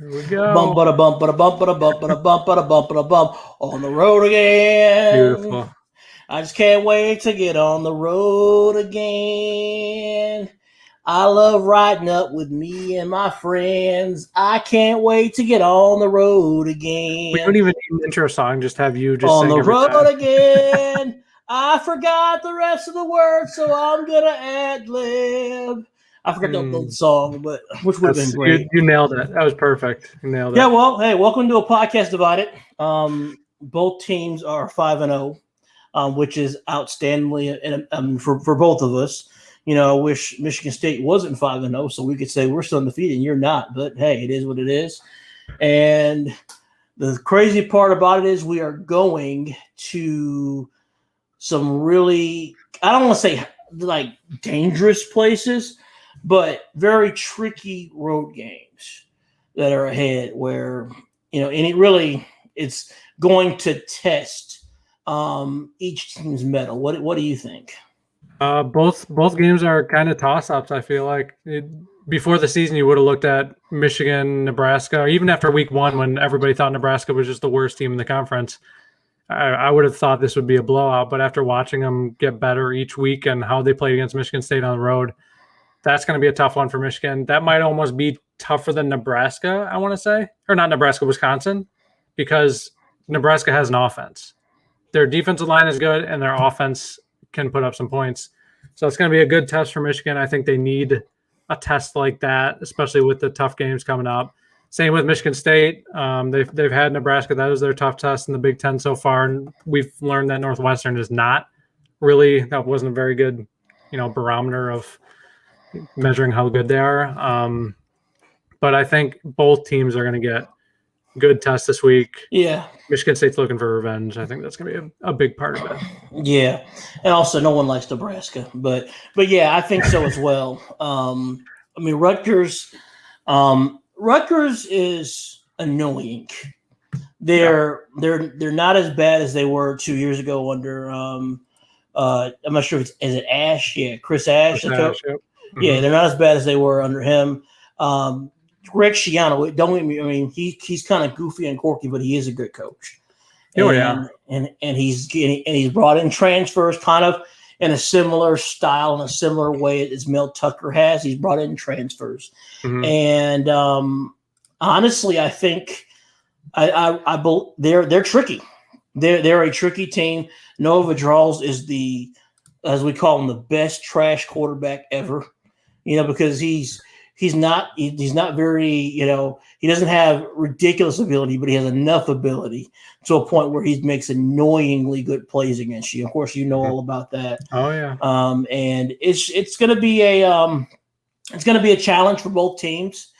Here we go. Bump, bada, bump, bada, bump, bada, bump, bada, bump, bada, bump, bada, bump. On the road again. Beautiful. I just can't wait to get on the road again. I love riding up with me and my friends. I can't wait to get on the road again. We don't even need an intro song. Just have you just on sing the every road time. again. I forgot the rest of the words, so I'm gonna ad lib. I forgot to upload the song, but which would have been great. You nailed it. That was perfect. You nailed it. Yeah, well, hey, welcome to a podcast divided. Both teams are 5-0, which is outstandingly for both of us. You know, I wish Michigan State wasn't 5-0, so we could say we're still undefeated and you're not. But hey, it is what it is. And the crazy part about it is we are going to some really, I don't want to say like dangerous places, but very tricky road games that are ahead where, you know, and it's going to test each team's mettle. What do you think? Both games are kind of toss-ups, I feel like. Before the season, you would have looked at Michigan, Nebraska, or even after week one when everybody thought Nebraska was just the worst team in the conference. I would have thought this would be a blowout, but after watching them get better each week and how they played against Michigan State on the road, that's going to be a tough one for Michigan. That might almost be tougher than Nebraska, I want to say. Or not Nebraska, Wisconsin, because Nebraska has an offense. Their defensive line is good, and their offense can put up some points. So it's going to be a good test for Michigan. I think they need a test like that, especially with the tough games coming up. Same with Michigan State. They've had Nebraska. That was their tough test in the Big Ten so far, and we've learned that Northwestern is not really. That wasn't a very good, barometer of measuring how good they are. But I think both teams are going to get good tests this week. Yeah. Michigan State's looking for revenge. I think that's going to be a big part of it. Yeah. And also no one likes Nebraska, but yeah, I think so as well. I mean, Rutgers is annoying. They're not as bad as they were 2 years ago under I'm not sure if is it Ash? Yeah, Chris Ash. Yep. Mm-hmm. Yeah, they're not as bad as they were under him. Greg Schiano, don't get me. I mean, he's kind of goofy and quirky, but he is a good coach. And he's brought in transfers kind of in a similar style, in a similar way as Mel Tucker has. He's brought in transfers, and honestly, I think they're tricky. They're a tricky team. Noah Vedral is as we call him, the best trash quarterback ever. Because he's not very, he doesn't have ridiculous ability, but he has enough ability to a point where he makes annoyingly good plays against you. Of course, all about that. Oh yeah. And it's going to be a challenge for both teams.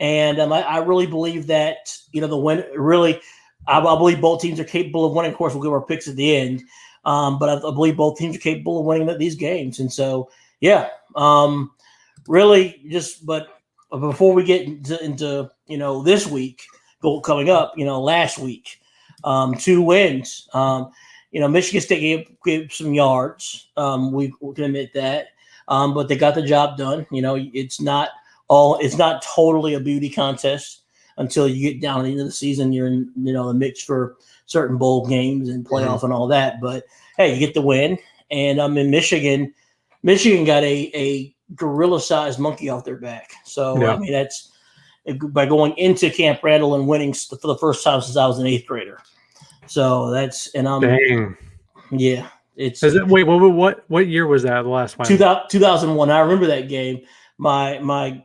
And I really believe that, the win really, I believe both teams are capable of winning. Of course, we'll give our picks at the end. But I believe both teams are capable of winning these games. And so, yeah, really but before we get into this week coming up, last week, 2 wins. Michigan State gave some yards. We can admit that. But they got the job done. It's not totally a beauty contest until you get down to the end of the season. You're in, the mix for certain bowl games and playoff and all that. But hey, you get the win. And in Michigan got a gorilla-sized monkey off their back. So, yeah. I mean, that's by going into Camp Randall and winning for the first time since I was an 8th grader. So that's – and I'm – Dang. Yeah. Wait, what year was that, the last one? 2001. I remember that game. My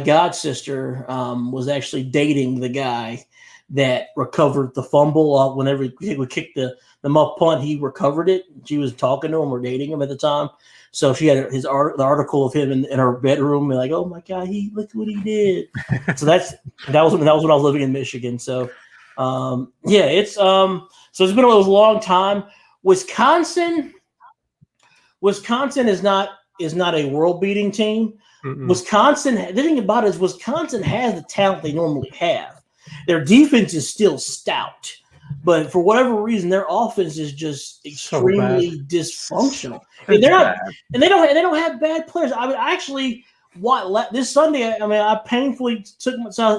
god sister was actually dating the guy that recovered the fumble whenever he would kick the muff punt. He recovered it. She was talking to him or dating him at the time. So she had the article of him in her bedroom, and like, oh my God, look what he did. So that was when I was living in Michigan. So yeah, it's so it's been a long time. Wisconsin is not a world beating team. Mm-mm. Wisconsin, the thing about it is Wisconsin has the talent they normally have. Their defense is still stout, but for whatever reason, their offense is just extremely dysfunctional. And they don't have bad players. I mean, actually, this Sunday, I mean, I painfully took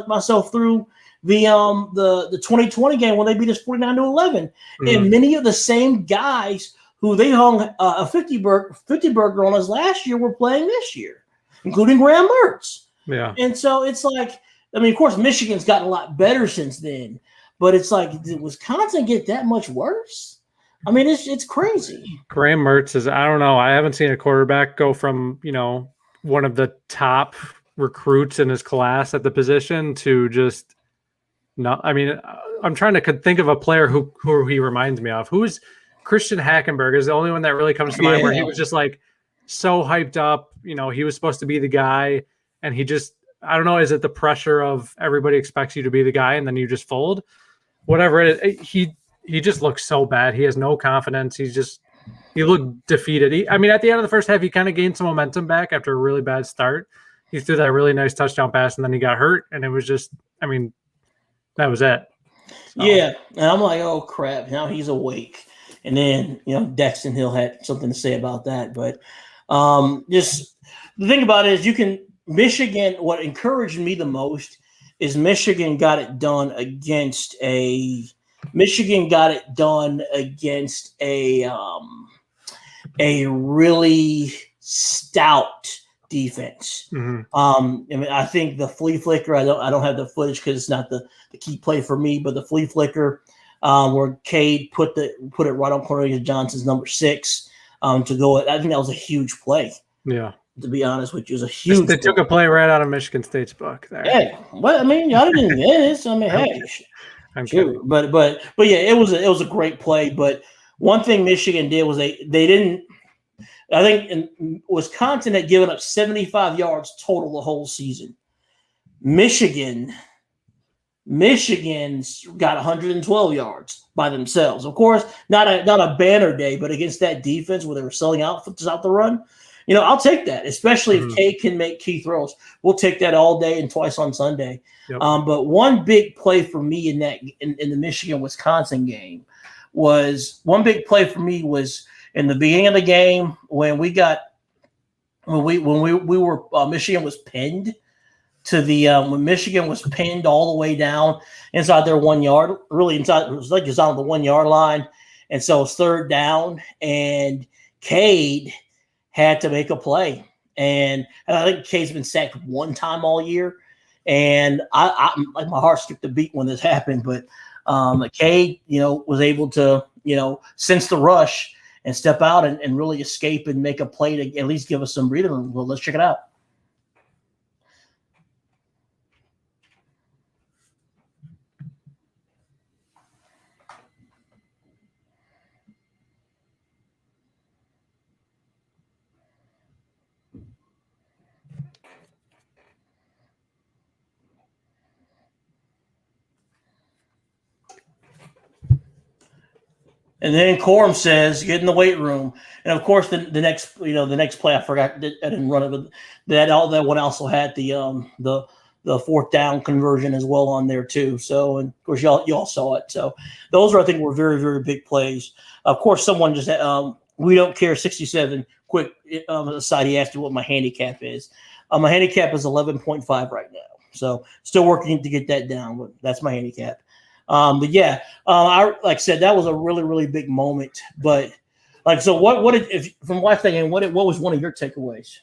myself through the 2020 game when they beat us 49-11, and many of the same guys who they hung a 50 burger on us last year were playing this year, including Graham Mertz. Yeah. And so it's like, I mean, of course, Michigan's gotten a lot better since then, but it's like, did Wisconsin get that much worse? I mean, it's crazy. Graham Mertz is, I don't know. I haven't seen a quarterback go from, one of the top recruits in his class at the position to just not. I mean, I'm trying to think of a player who he reminds me of. Who's Christian Hackenberg is the only one that really comes to mind where he was just like so hyped up. He was supposed to be the guy, and he just, I don't know, is it the pressure of everybody expects you to be the guy and then you just fold? Whatever it is, he just looks so bad. He has no confidence. He looked defeated. I mean, at the end of the first half, he kind of gained some momentum back after a really bad start. He threw that really nice touchdown pass, and then he got hurt, and it was just, I mean, that was it. So. Yeah, and I'm like, oh, crap, now he's awake. And then, Dexton Hill had something to say about that. But just the thing about it is Michigan, what encouraged me the most is Michigan got it done against a really stout defense. Mm-hmm. I mean, I think the flea flicker, I don't have the footage because it's not the key play for me, but the flea flicker where Cade put it right on Cornelius Johnson's number 6 to go. I think that was a huge play. Yeah. To be honest with you, it was a huge They took a play right out of Michigan State's book there. Hey, well, I mean, y'all didn't miss. I mean, hey. I'm kidding. But yeah, it was a great play. But one thing Michigan did was they didn't. I think Wisconsin had given up 75 yards total the whole season. Michigan's got 112 yards by themselves. Of course, not a banner day, but against that defense where they were selling out the run, I'll take that, especially if Kay can make key throws. We'll take that all day and twice on Sunday. Yep. But one big play for me in the Michigan-Wisconsin game was in the beginning of the game when Michigan was pinned to the when Michigan was pinned all the way down inside their 1 yard, really inside, it was like just on the 1 yard line, and so it's third down, and Cade had to make a play, and I think Cade's been sacked one time all year, and I like my heart skipped a beat when this happened, but Cade, was able to sense the rush and step out and really escape and make a play to at least give us some breathing room. Well, let's check it out. And then Corum says, "Get in the weight room." And of course, the next play, I forgot, I didn't run it, but that one also had the fourth down conversion as well on there too. So, and of course, y'all saw it. So, those I think were very, very big plays. Of course, someone just we don't care 67. Quick aside, he asked me what my handicap is. My handicap is 11.5 right now. So, still working to get that down, but that's my handicap. But yeah, I like I said, that was a really, really big moment. But so what did, if from watching that game, what was one of your takeaways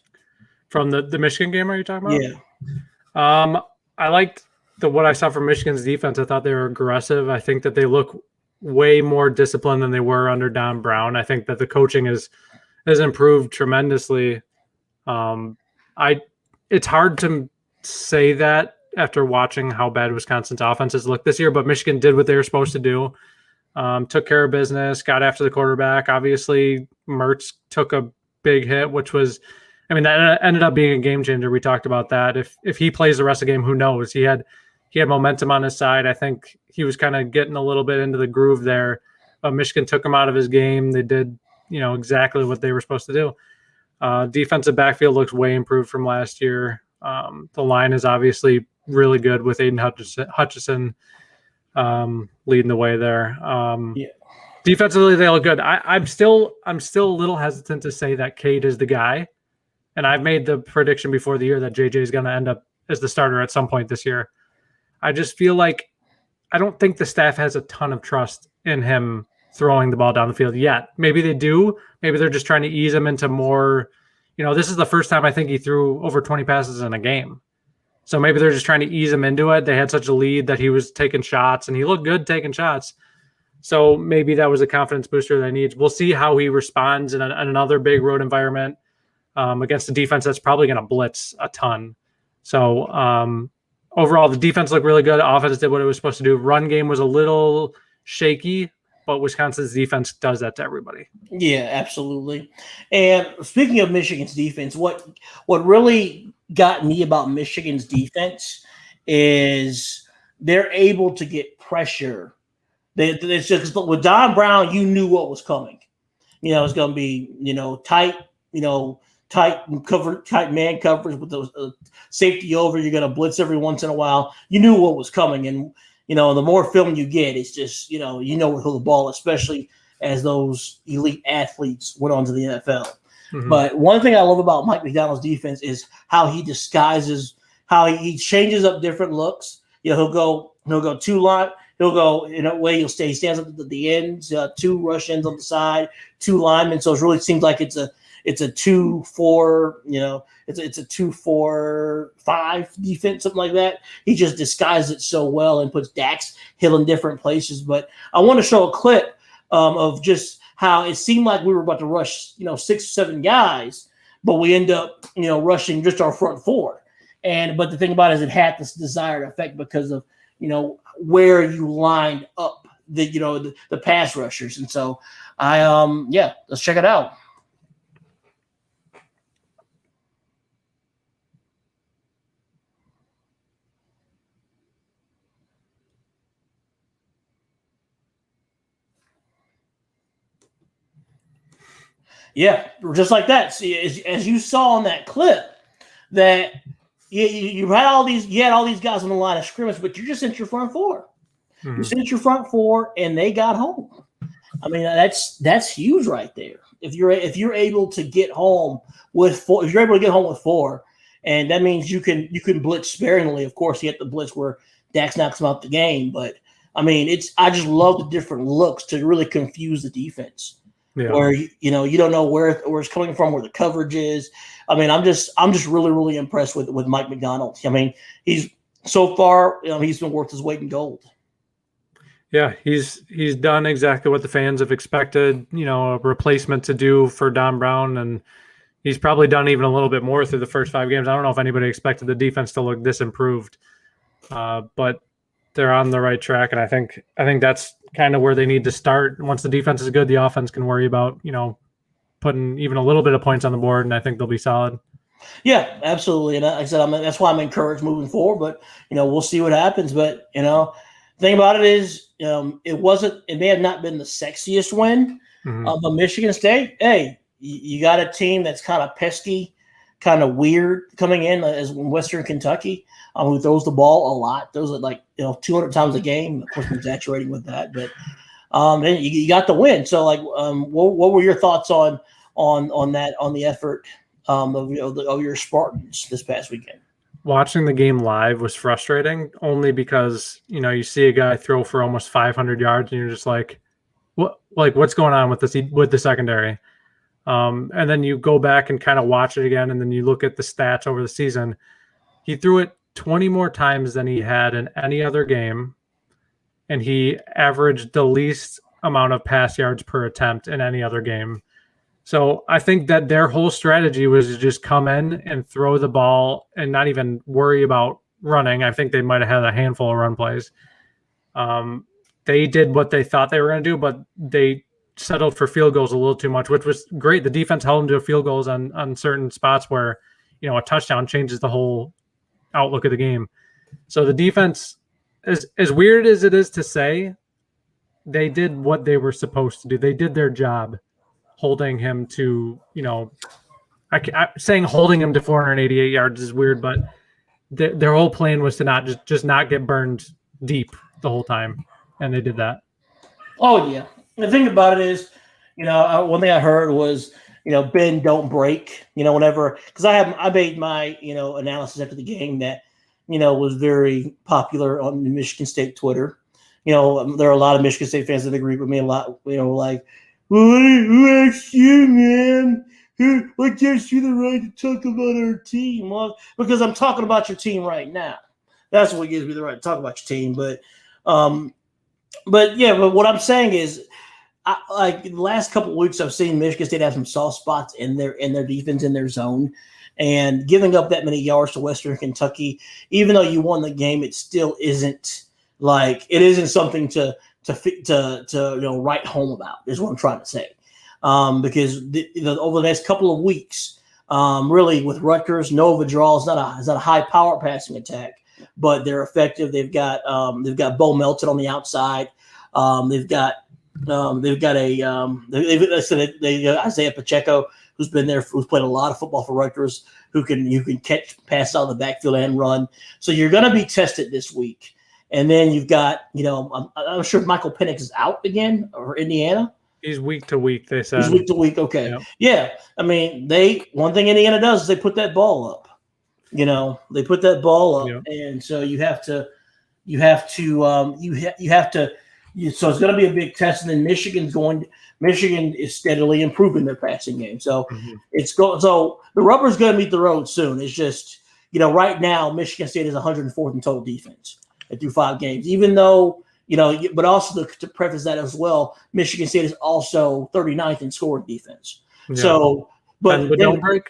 from the Michigan game? Are you talking about? Yeah. I liked what I saw from Michigan's defense. I thought they were aggressive. I think that they look way more disciplined than they were under Don Brown. I think that the coaching has improved tremendously. It's hard to say that after watching how bad Wisconsin's offenses looked this year, but Michigan did what they were supposed to do. Took care of business, got after the quarterback. Obviously, Mertz took a big hit, which was, that ended up being a game changer. We talked about that. If he plays the rest of the game, who knows? He had momentum on his side. I think he was kind of getting a little bit into the groove there. But Michigan took him out of his game. They did, exactly what they were supposed to do. Defensive backfield looks way improved from last year. The line is obviously really good with Aiden Hutchinson leading the way there. Defensively, they look good. I'm still a little hesitant to say that Cade is the guy And I've made the prediction before the year that JJ is going to end up as the starter at some point this year. I just feel like I don't think the staff has a ton of trust in him throwing the ball down the field yet. Maybe they do. Maybe they're just trying to ease him into more. This is the first time I think he threw over 20 passes in a game. So maybe they're just trying to ease him into it. They had such a lead that he was taking shots, and he looked good taking shots. So maybe that was a confidence booster that he needs. We'll see how he responds in another big road environment against a defense that's probably going to blitz a ton. So overall, the defense looked really good. Offense did what it was supposed to do. Run game was a little shaky, but Wisconsin's defense does that to everybody. Yeah, absolutely. And speaking of Michigan's defense, what really got me about Michigan's defense is they're able to get pressure. It's just with Don Brown, you knew what was coming. It's going to be tight, tight man coverage with those safety over. You're going to blitz every once in a while. You knew what was coming, and the more film you get, it's just you know where the ball, especially as those elite athletes went on to the NFL. Mm-hmm. But one thing I love about Mike Macdonald's defense is how he disguises, how he changes up different looks. He'll go two line. He'll go in a way. He stands up at the ends, two rush ends on the side, two linemen. So it really seems like it's a 2-4. It's a 2-4-5 defense, something like that. He just disguises it so well and puts Dax Hill in different places. But I want to show a clip of just how it seemed like we were about to rush, 6 or 7 guys, but we end up, rushing just our front four. But the thing about it is it had this desired effect because of, where you lined up the pass rushers. And so let's check it out. Yeah, just like that. See, as you saw in that clip, that you had all these guys on the line of scrimmage, but you just sent your front four. Mm-hmm. You sent your front four, and they got home. I mean, that's huge right there. If you're able to get home with four, and that means you can blitz sparingly. Of course, you get the blitz where Dax knocks him out the game, but I mean, I just love the different looks to really confuse the defense. Yeah. Where you don't know where it's coming from, where the coverage is. I mean, I'm just really, really impressed with Mike Macdonald. I mean, he's so far, he's been worth his weight in gold. Yeah, he's done exactly what the fans have expected, a replacement to do for Don Brown, and he's probably done even a little bit more through the first 5 games. I don't know if anybody expected the defense to look this improved, but they're on the right track, and I think that's kind of where they need to start. Once the defense is good, the offense can worry about, putting even a little bit of points on the board, and I think they'll be solid. Yeah, absolutely. And like I said, that's why I'm encouraged moving forward, but, we'll see what happens. But, the thing about it is it may have not been the sexiest win, but Michigan State, hey, you got a team that's kind of pesky, kind of weird coming in as Western Kentucky, who throws the ball a lot. Those are 200 times a game. Of course, I'm exaggerating with that, but you got the win. So, what were your thoughts on the effort of your Spartans this past weekend? Watching the game live was frustrating, only because you see a guy throw for almost 500 yards, and you're just like, what's going on with the secondary? And then you go back and kind of watch it again, and then you look at the stats over the season. He threw it 20 more times than he had in any other game, and he averaged the least amount of pass yards per attempt in any other game. So I think that their whole strategy was to just come in and throw the ball and not even worry about running. I think they might have had a handful of run plays. They did what they thought they were going to do, but they settled for field goals a little too much, which was great. The defense held them to field goals on certain spots where, a touchdown changes the whole outlook of the game. So the defense, as weird as it is to say, they did what they were supposed to do. They did their job holding him to, saying holding him to 488 yards is weird, but their whole plan was to not just not get burned deep the whole time. And they did that. Oh, yeah. The thing about it is, one thing I heard was bend don't break. Whenever because I made my analysis after the game that was very popular on the Michigan State Twitter. There are a lot of Michigan State fans that agree with me a lot. Like, who asked you, man? What gives you the right to talk about our team? Well, because I'm talking about your team right now. That's what gives me the right to talk about your team. But what I'm saying is, like the last couple of weeks, I've seen Michigan State have some soft spots in their defense, in their zone, and giving up that many yards to Western Kentucky. Even though you won the game, it still isn't something to write home about. Is what I'm trying to say. Because over the next couple of weeks, really with Rutgers, Nova draw is not a high power passing attack, but they're effective. They've got Bo Melton on the outside. They've got Isaiah Pacheco, who's been there, who's played a lot of football for Rutgers, who can catch passes out of the backfield and run. So you're going to be tested this week. And then you've got, I'm sure Michael Penix is out again for Indiana. He's week to week, they said. He's week to week, okay. Yep. Yeah. I mean, one thing Indiana does is they put that ball up. They put that ball up. Yep. And so so it's going to be a big test. And then Michigan is steadily improving their passing game. So so the rubber's going to meet the road soon. It's just, right now, Michigan State is 104th in total defense through 5 games, even though, but also to preface that as well, Michigan State is also 39th in scoring defense. Yeah. So, but don't break.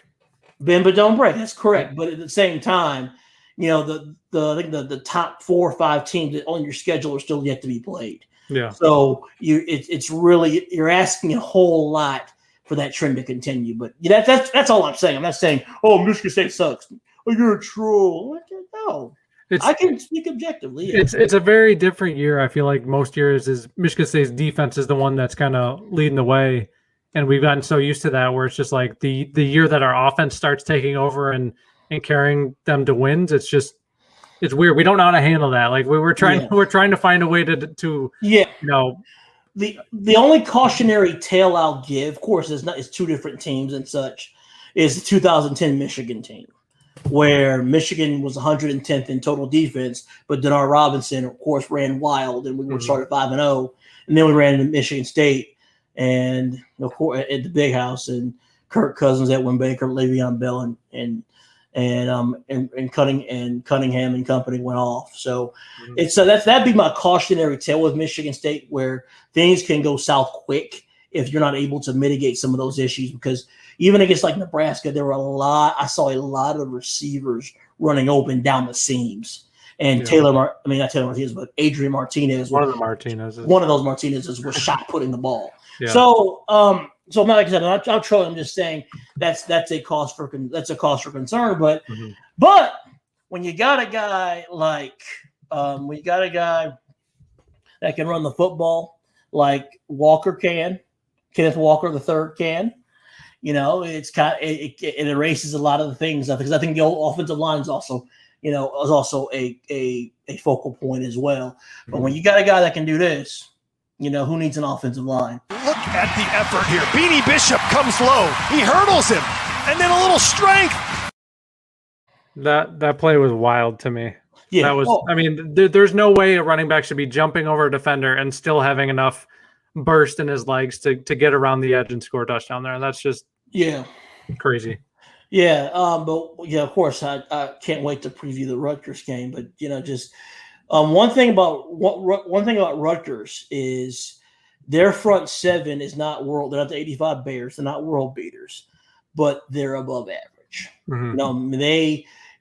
But don't break. That's correct. But at the same time, I think the top 4 or 5 teams on your schedule are still yet to be played. Yeah. So it's really, you're asking a whole lot for that trend to continue. But that's all I'm saying. I'm not saying, oh, Michigan State sucks. Oh, you're a troll. No. I can speak objectively. Yeah. It's a very different year. I feel like most years is Michigan State's defense is the one that's kind of leading the way, and we've gotten so used to that where it's just like the year that our offense starts taking over and carrying them to wins. It's weird. We don't know how to handle that. Like we're trying to find a way to The only cautionary tale I'll give, of course, it's 2 different teams and such, is the 2010 Michigan team, where Michigan was 110th in total defense, but Denard Robinson, of course, ran wild, and we were started 5-0, and then we ran into Michigan State, and of course at the Big House, and Kirk Cousins, Edwin Baker, Le'Veon Bell, and Cunningham and company went off. So that'd be my cautionary tale with Michigan State, where things can go south quick if you're not able to mitigate some of those issues, because even against like Nebraska, I saw a lot of receivers running open down the seams. And not Taylor Martinez, but Adrian Martinez. One of those Martinezes was shot putting the ball. Yeah. So, like I said, I'm trolling. I'm just saying that's a cause for concern. But when you got a guy that can run the football like Kenneth Walker III can, it's it erases a lot of the things, because I think the old offensive line is also a focal point as well. But when you got a guy that can do this, who needs an offensive line? Look at the effort here. Beanie Bishop comes low. He hurdles him, and then a little strength. That play was wild to me. Yeah, that was. I mean, there's no way a running back should be jumping over a defender and still having enough burst in his legs to get around the edge and score a touchdown there. That's just crazy. Yeah, of course, I can't wait to preview the Rutgers game. But one thing about Rutgers is their front 7 is not world. They're not the 85 Bears. They're not world beaters, but they're above average.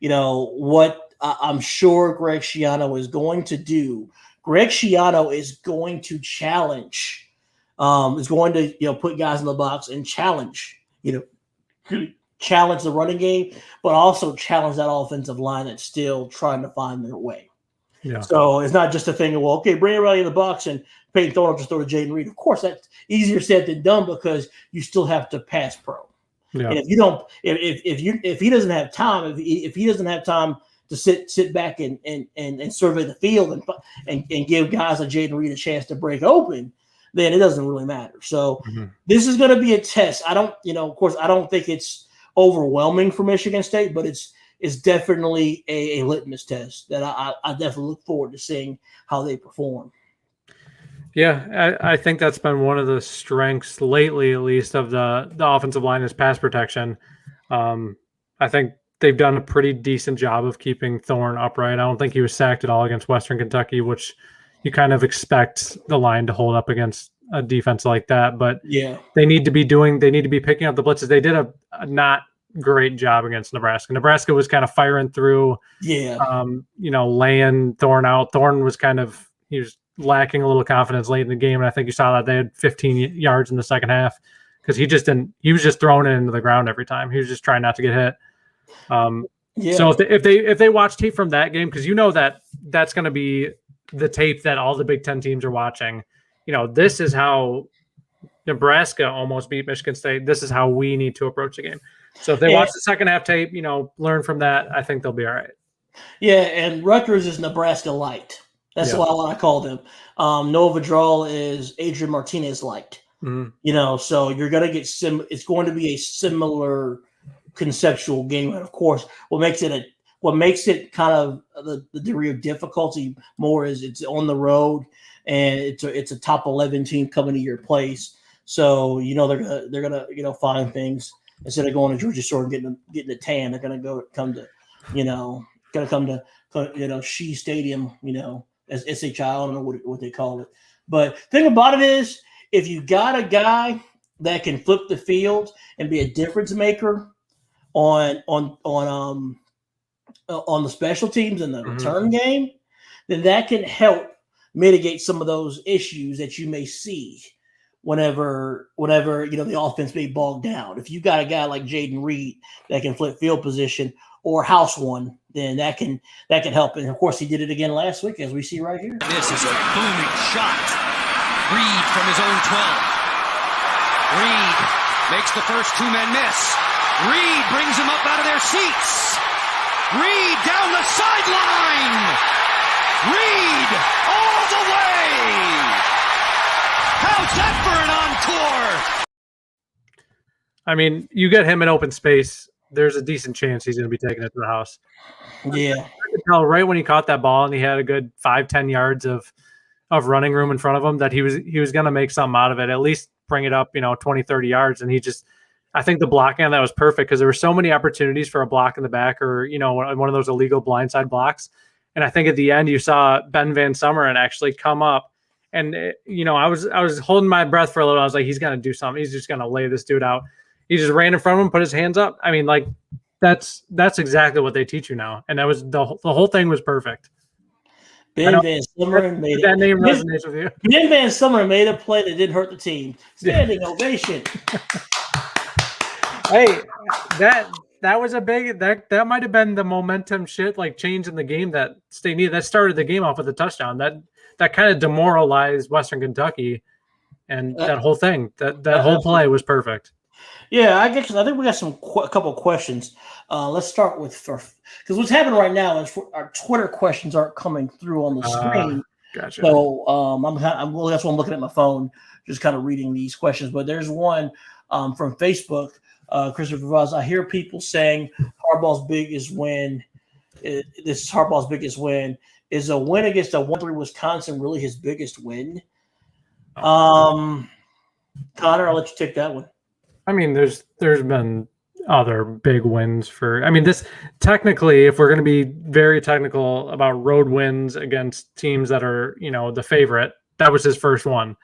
What I'm sure Greg Schiano is going to do. Greg Schiano is going to challenge. Is going to put guys in the box and challenge. Challenge the running game, but also challenge that offensive line that's still trying to find their way. Yeah. So it's not just a thing of, bring everybody in the box and Peyton Thorne will just throw to Jaden Reed. Of course, that's easier said than done, because you still have to pass pro. Yeah. And if you don't, if he doesn't have time, if he doesn't have time to sit back and survey the field and give guys like Jaden Reed a chance to break open, then it doesn't really matter. So Mm-hmm. this is going to be a test. I don't, of course, I don't think it's overwhelming for Michigan State, but it's definitely a litmus test that I definitely look forward to seeing how they perform. Yeah, I think that's been one of the strengths lately, at least, of the offensive line is pass protection. I think they've done a pretty decent job of keeping Thorne upright. I don't think he was sacked at all against Western Kentucky, which you kind of expect the line to hold up against a defense like that. But Yeah, they need to be picking up the blitzes. They did a not great job against Nebraska. Nebraska was kind of firing through, laying Thorne out. Thorne was he was lacking a little confidence late in the game, and I think you saw that they had 15 yards in the second half because he was just throwing it into the ground every time. He was just trying not to get hit. So if they watch tape from that game, because that's going to be the tape that all the Big Ten teams are watching. This is how Nebraska almost beat Michigan State. This is how we need to approach the game. So if they watch the second half tape, learn from that, I think they'll be all right. Yeah, and Rutgers is Nebraska light. That's what I call them. Noah Vidral is Adrian Martinez light. Mm-hmm. So you're going to get it's going to be a similar conceptual game. And of course, what makes it kind of the degree of difficulty more is it's on the road and it's a top 11 team coming to your place. So they're gonna find things instead of going to Georgia Shore and getting a tan. They're gonna come to Shea Stadium. As SHI, I don't know what they call it. But thing about it is, if you got a guy that can flip the field and be a difference maker on the special teams and the return game, then that can help mitigate some of those issues that you may see whenever the offense may bog down. If you got a guy like Jaden Reed that can flip field position or house one, then that can help. And of course, he did it again last week, as we see right here. This is a booming shot. Reed from his own 12. Reed makes the first two-men miss. Reed brings them up out of their seats. Reed down the sideline. Reed all the way. How's that for an encore? I mean, you get him in open space, there's a decent chance he's going to be taking it to the house. Yeah. I could tell right when he caught that ball and he had a good 5-10 yards of running room in front of him that he was going to make something out of it, at least bring it up, 20, 30 yards. And I think the blocking on that was perfect because there were so many opportunities for a block in the back or, one of those illegal blindside blocks. And I think at the end you saw Ben Van Summeren actually come up and, I was holding my breath for a little. I was like, he's going to do something. He's just going to lay this dude out. He just ran in front of him, put his hands up. I mean, like that's exactly what they teach you now. And that was the whole thing was perfect. Ben Van Summeren made that name resonates with you. Ben Van Summeren made a play that didn't hurt the team. Standing ovation. Hey, that was a big that might have been the momentum change in the game that State needed. That started the game off with a touchdown. That kind of demoralized Western Kentucky, and that whole thing, that whole play was perfect. Yeah, I think we got a couple of questions. Let's start with because what's happening right now is our Twitter questions aren't coming through on the screen. Gotcha. So that's why I'm looking at my phone, just kind of reading these questions. But there's one from Facebook, Christopher Vaz. I hear people saying Harbaugh's biggest win. This is Harbaugh's biggest win. Is a win against a 1-3 Wisconsin really his biggest win? Connor, I'll let you take that one. I mean, there's been other big wins this technically, if we're going to be very technical about road wins against teams that are, the favorite, that was his first one.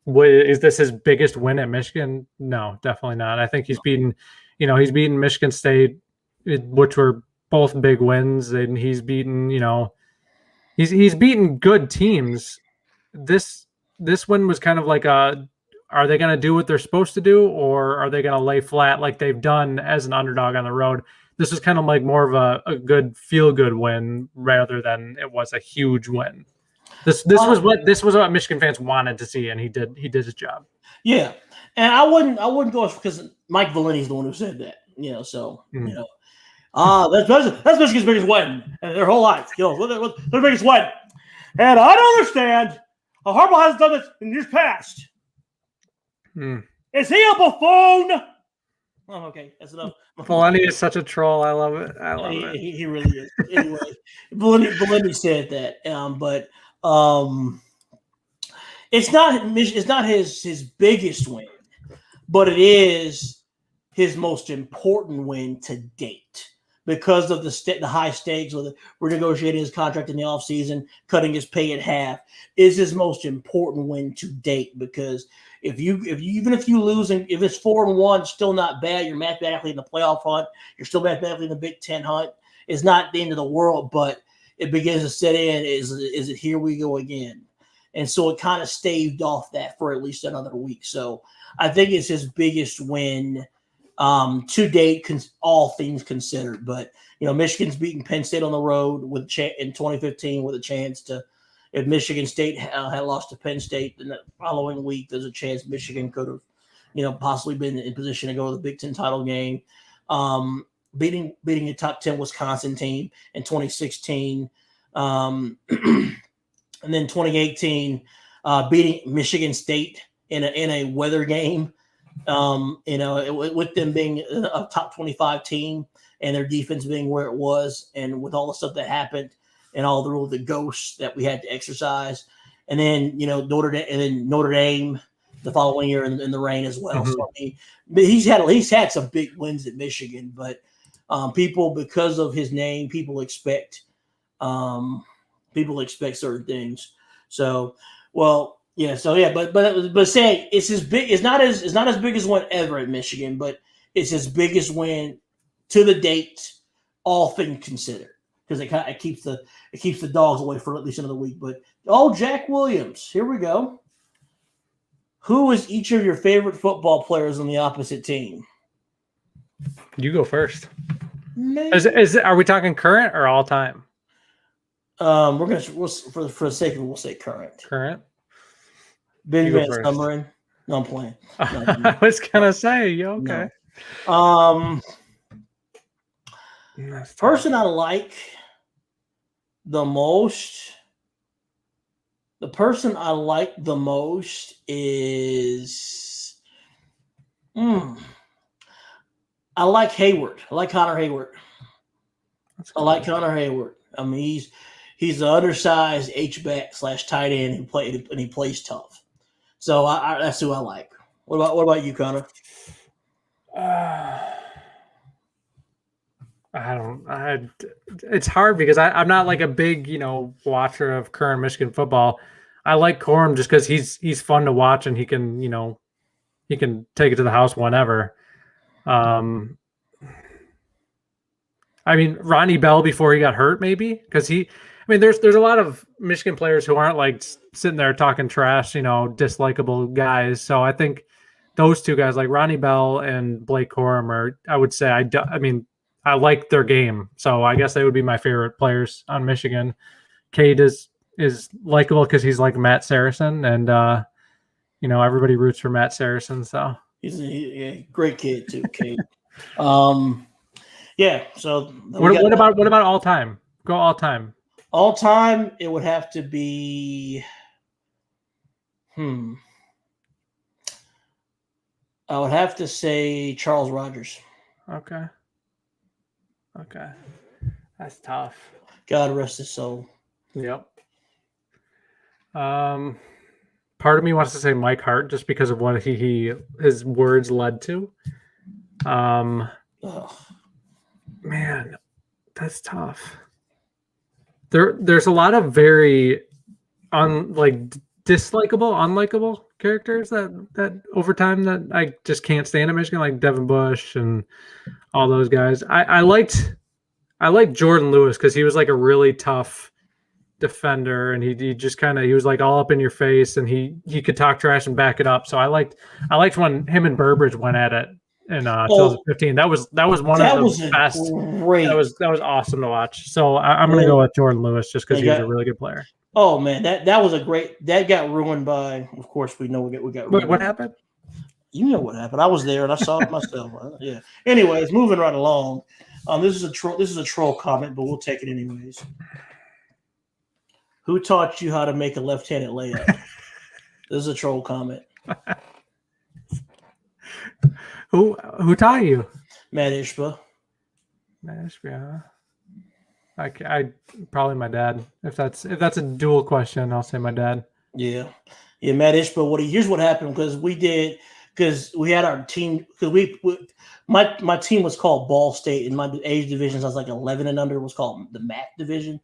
Is this his biggest win at Michigan? No, definitely not. I think he's beaten Michigan State, which were both big wins, and he's beaten, he's beaten good teams. This win was kind of like are they going to do what they're supposed to do, or are they going to lay flat like they've done as an underdog on the road? This was kind of like more of a good feel-good win rather than it was a huge win. This was what Michigan fans wanted to see, and he did his job. Yeah, and I wouldn't go because Mike Valenti's the one who said that. That's Michigan's biggest win in their whole life. Their biggest win, and I don't understand Harbaugh has done this in years past. Is he a buffoon? Oh, okay. That's enough. Valenti is such a troll. I love it. I love it. He really is. Anyway, Valenti said that. It's not his biggest win, but it is his most important win to date because of the high stakes with renegotiating his contract in the offseason, cutting his pay in half is his most important win to date because if you lose and if it's 4-1, still not bad. You're mathematically in the playoff hunt. You're still mathematically in the Big Ten hunt. It's not the end of the world, but it begins to set in. Is it here we go again? And so it kind of staved off that for at least another week. So I think it's his biggest win to date, all things considered. But Michigan's beaten Penn State on the road in 2015 with a chance to. If Michigan State had lost to Penn State in the following week, there's a chance Michigan could have, possibly been in position to go to the Big Ten title game. Beating a top 10 Wisconsin team in 2016, and then 2018, beating Michigan State in a weather game. With them being a top 25 team and their defense being where it was, and with all the stuff that happened. And all the ghosts that we had to exercise, and then Notre Dame the following year in the rain as well. Mm-hmm. So he's had some big wins at Michigan, but people, because of his name, people expect certain things. So but say it's his big. It's not as big as one ever at Michigan, but it's his biggest win to the date, all things considered. Because it keeps the dogs away for at least another week. But Jack Williams, here we go. Who is each of your favorite football players on the opposite team? You go first. Are we talking current or all time? For the sake of it, we'll say current. Current. Ben Van Summerlin. No, I'm playing. No, I was gonna say, okay. No. Person I like the most. The person I like the most is. I like Hayward. I like Connor Hayward. Cool. I like Connor Hayward. I mean, he's an undersized H-back / tight end who he plays tough. So that's who I like. What about you, Connor? It's hard because I'm not like a big, watcher of current Michigan football. I like Corum just because he's fun to watch and he can take it to the house whenever. I mean, Ronnie Bell before he got hurt, maybe because there's a lot of Michigan players who aren't like sitting there talking trash, dislikable guys. So I think those two guys like Ronnie Bell and Blake Corum are, I would say, I like their game, so I guess they would be my favorite players on Michigan. Cade is likable because he's like Matt Saracen, and everybody roots for Matt Saracen. So he's a great kid too, Cade. So what about all time? Go all time. All time, it would have to be. I would have to say Charles Rogers. Okay. That's tough. God rest his soul. Yep. Part of me wants to say Mike Hart just because of what his words led to. Man, that's tough. There's a lot of very unlikable characters that over time that I just can't stand at Michigan, like Devin Bush and all those guys. I liked Jordan Lewis because he was like a really tough defender and he just he was like all up in your face and he could talk trash and back it up. So I liked when him and Burbridge went at it in 2015. That was one of the best. Great. That was awesome to watch. So I'm gonna go with Jordan Lewis just because he's a really good player. Oh man, that was a great. That got ruined by. Of course, we know we got ruined. What happened? You know what happened. I was there and I saw it myself. Yeah. Anyways, moving right along. This is a troll comment, but we'll take it anyways. Who taught you how to make a left-handed layup? This is a troll comment. Who taught you? Matt Ishba. Yeah. I probably my dad. If that's a dual question, I'll say my dad. Yeah, Matt Ishba. Here's what happened because we had our team because my team was called Ball State and my age divisions I was like 11 and under was called the MAC division,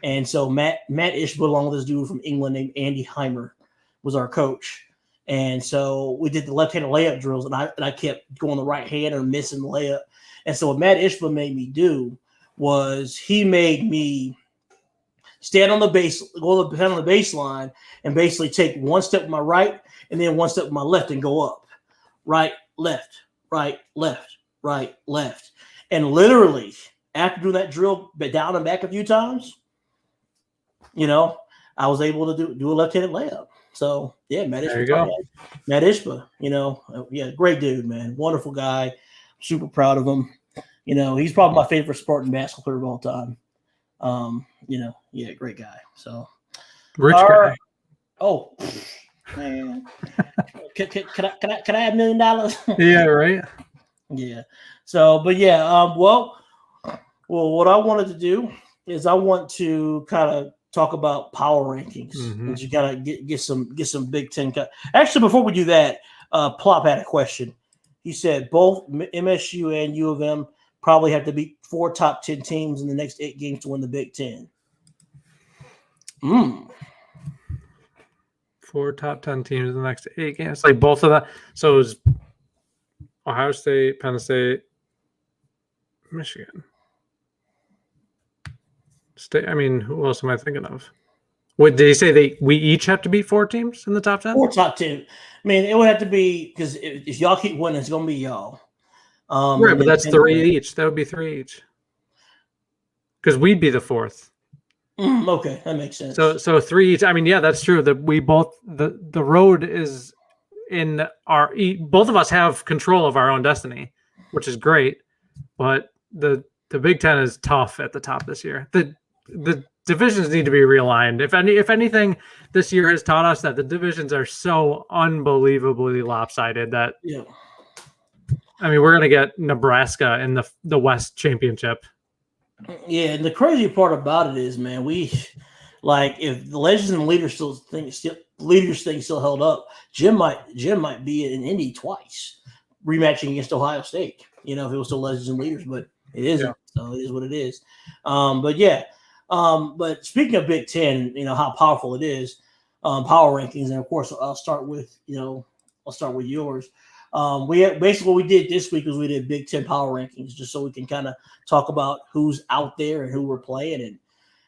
and so Matt Ishba along with this dude from England named Andy Heimer was our coach, and so we did the left-handed layup drills and I kept going the right hand or missing the layup, and so what Matt Ishba made me do was he made me stand on the baseline and basically take one step with my right and then one step with my left and go up. Right, left, right, left, right, left. And literally, after doing that drill down and back a few times, I was able to do a left-handed layup. So, yeah, Matt Ishba, great dude, man. Wonderful guy. Super proud of him. He's probably my favorite Spartan basketball player of all time. Great guy. So rich guy. Oh man, can I have $1 million? Yeah, right. Yeah. So, but yeah, well, what I wanted to do is I want to kind of talk about power rankings. And you gotta get some Big Ten cut. Actually, before we do that, Plop had a question. He said both MSU and U of M probably have to beat 4 top 10 teams in the next 8 games to win the Big Ten. 4 top 10 teams in the next 8 games. Like both of that. So it was Ohio State, Penn State, Michigan. State. I mean, who else am I thinking of? What did he say? We each have to beat 4 teams in the top 10? 4 top 10. I mean, it would have to be because if y'all keep winning, it's going to be y'all. Right, but that's 3 each. That would be 3 each. Because we'd be the 4th. Okay, that makes sense. So 3 each. I mean, yeah, that's true. That we both the road is in our. Both of us have control of our own destiny, which is great. But the Big Ten is tough at the top this year. The divisions need to be realigned. If anything, this year has taught us that the divisions are so unbelievably lopsided that. Yeah. I mean, we're going to get Nebraska in the West Championship. Yeah, and the crazy part about it is, man, if the Legends and Leaders thing still held up, Jim might be in Indy twice, rematching against Ohio State. If it was still Legends and Leaders, but it isn't. Yeah. So it is what it is. But speaking of Big Ten, how powerful it is, power rankings, and of course I'll start with yours. Basically what we did this week was we did Big Ten power rankings just so we can kind of talk about who's out there and who we're playing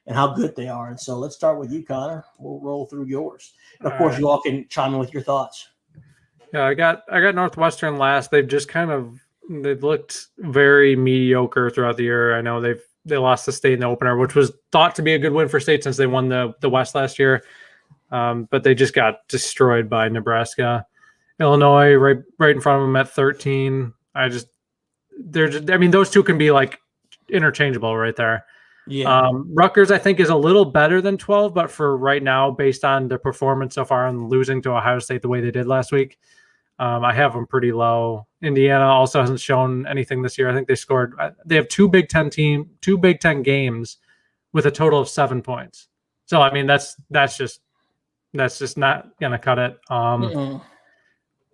and how good they are. And so let's start with you, Connor. We'll roll through yours. And of course, you all can chime in with your thoughts. Yeah, I got Northwestern last. They've looked very mediocre throughout the year. I know they lost to State in the opener, which was thought to be a good win for State since they won the West last year. But they just got destroyed by Nebraska. Illinois right in front of them at 13. Those two can be like interchangeable right there. Yeah. Rutgers, I think, is a little better than 12, but for right now, based on the performance so far and losing to Ohio State the way they did last week, I have them pretty low. Indiana also hasn't shown anything this year. I think they have 2 Big Ten games with a total of 7 points. So I mean that's just not gonna cut it.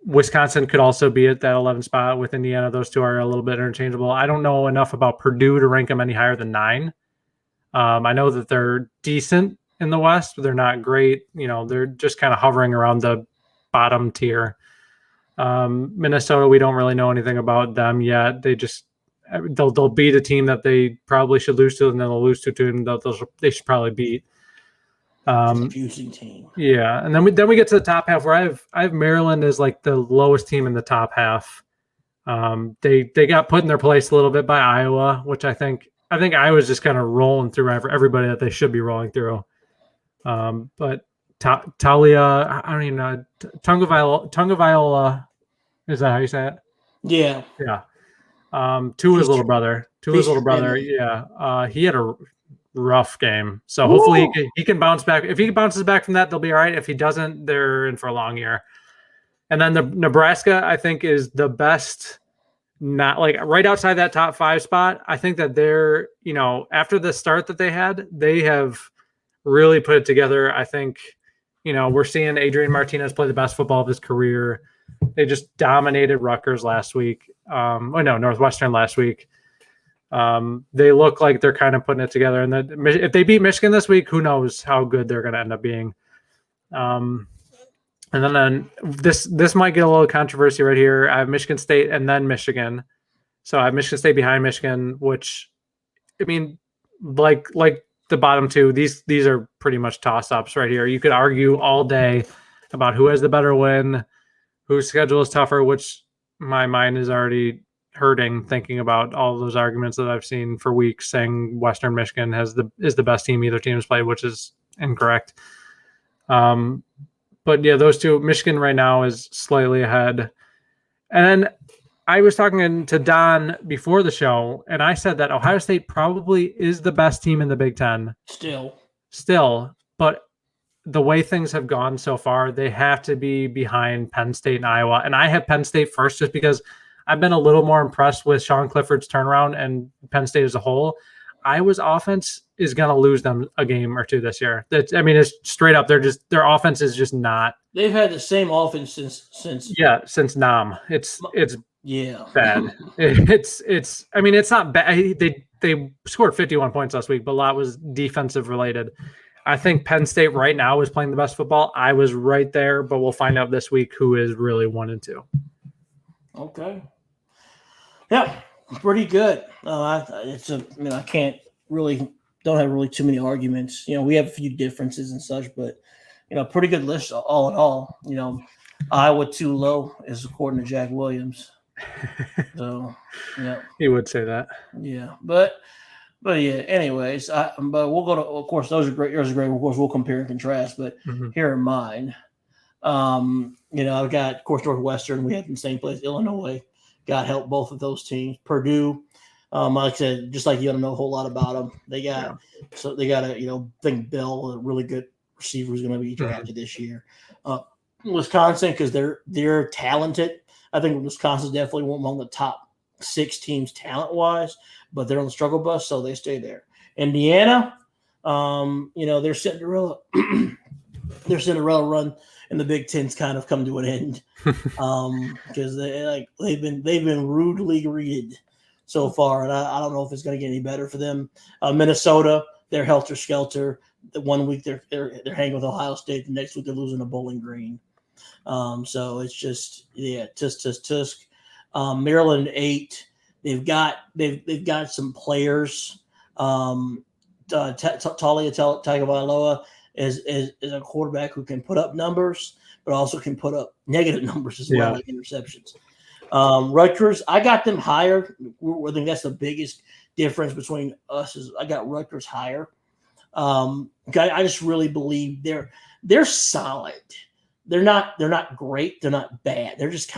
Wisconsin could also be at that 11 spot with Indiana. Those two are a little bit interchangeable. I don't know enough about Purdue to rank them any higher than 9. I know that they're decent in the West, but they're not great. They're just kind of hovering around the bottom tier. Minnesota, we don't really know anything about them yet. They'll beat a team that they probably should lose to, and then they'll lose to a team that they should probably beat. Confusing team. Yeah, and then we get to the top half where I have Maryland as like the lowest team in the top half. They got put in their place a little bit by Iowa, which I think Iowa's just kind of rolling through everybody that they should be rolling through. But Talia, I don't even know, Tungavailoa, is that how you say it? Yeah. Yeah. Tua's little brother. Yeah. He had a rough game. So hopefully he can bounce back. If he bounces back from that, they'll be all right. If he doesn't, they're in for a long year. And then the Nebraska, I think, is the best, not like right outside that top 5 spot. I think that they're, after the start that they had, they have really put it together. I think, we're seeing Adrian Martinez play the best football of his career. They just dominated Rutgers last week. Northwestern last week. They look like they're kind of putting it together. And if they beat Michigan this week, who knows how good they're going to end up being. And then this might get a little controversy right here. I have Michigan State and then Michigan. So I have Michigan State behind Michigan, which, I mean, like the bottom two, these are pretty much toss-ups right here. You could argue all day about who has the better win, whose schedule is tougher, which my mind is already hurting thinking about all those arguments that I've seen for weeks saying Western Michigan is the best team either team has played, which is incorrect. But yeah, those two, Michigan right now is slightly ahead. And then I was talking to Don before the show, and I said that Ohio State probably is the best team in the Big Ten. Still, but the way things have gone so far, they have to be behind Penn State and Iowa. And I have Penn State first just because I've been a little more impressed with Sean Clifford's turnaround and Penn State as a whole. Iowa's offense is going to lose them a game or two this year. It's straight up. Their offense is just not. They've had the same offense since Nam. It's yeah bad. It's not bad. They scored 51 points last week, but a lot was defensive related. I think Penn State right now is playing the best football. I was right there, but we'll find out this week who is really 1 and 2. Okay. Yeah, pretty good. Don't have really too many arguments. We have a few differences and such, but pretty good list all in all. Iowa too low is according to Jack Williams. So yeah, he would say that. Yeah, but yeah. Anyways, but we'll go to. Of course, those are great. Yours are great. Of course, we'll compare and contrast. But here are mine. I've got, of course, Northwestern. We had in the same place. Illinois. God help both of those teams. Purdue. Like I said, just like you don't know a whole lot about them. They got think Bell, a really good receiver, who's going to be drafted this year. Wisconsin, because they're talented. I think Wisconsin's definitely one among the top 6 teams talent-wise, but they're on the struggle bus, so they stay there. Indiana, their Cinderella run in the Big Ten's kind of come to an end because they've been rudely greeted so far, and I don't know if it's going to get any better for them. Minnesota, they're helter skelter. The 1 week they're hanging with Ohio State, the next week they're losing to Bowling Green. So it's just tusk. Maryland 8. They've got some players. Talia Tagovailoa is a quarterback who can put up numbers, but also can put up negative numbers as well, like interceptions. Rutgers, I got them higher. I think that's the biggest difference between us is I got Rutgers higher. I just really believe they're solid. They're not great. They're not bad. They're just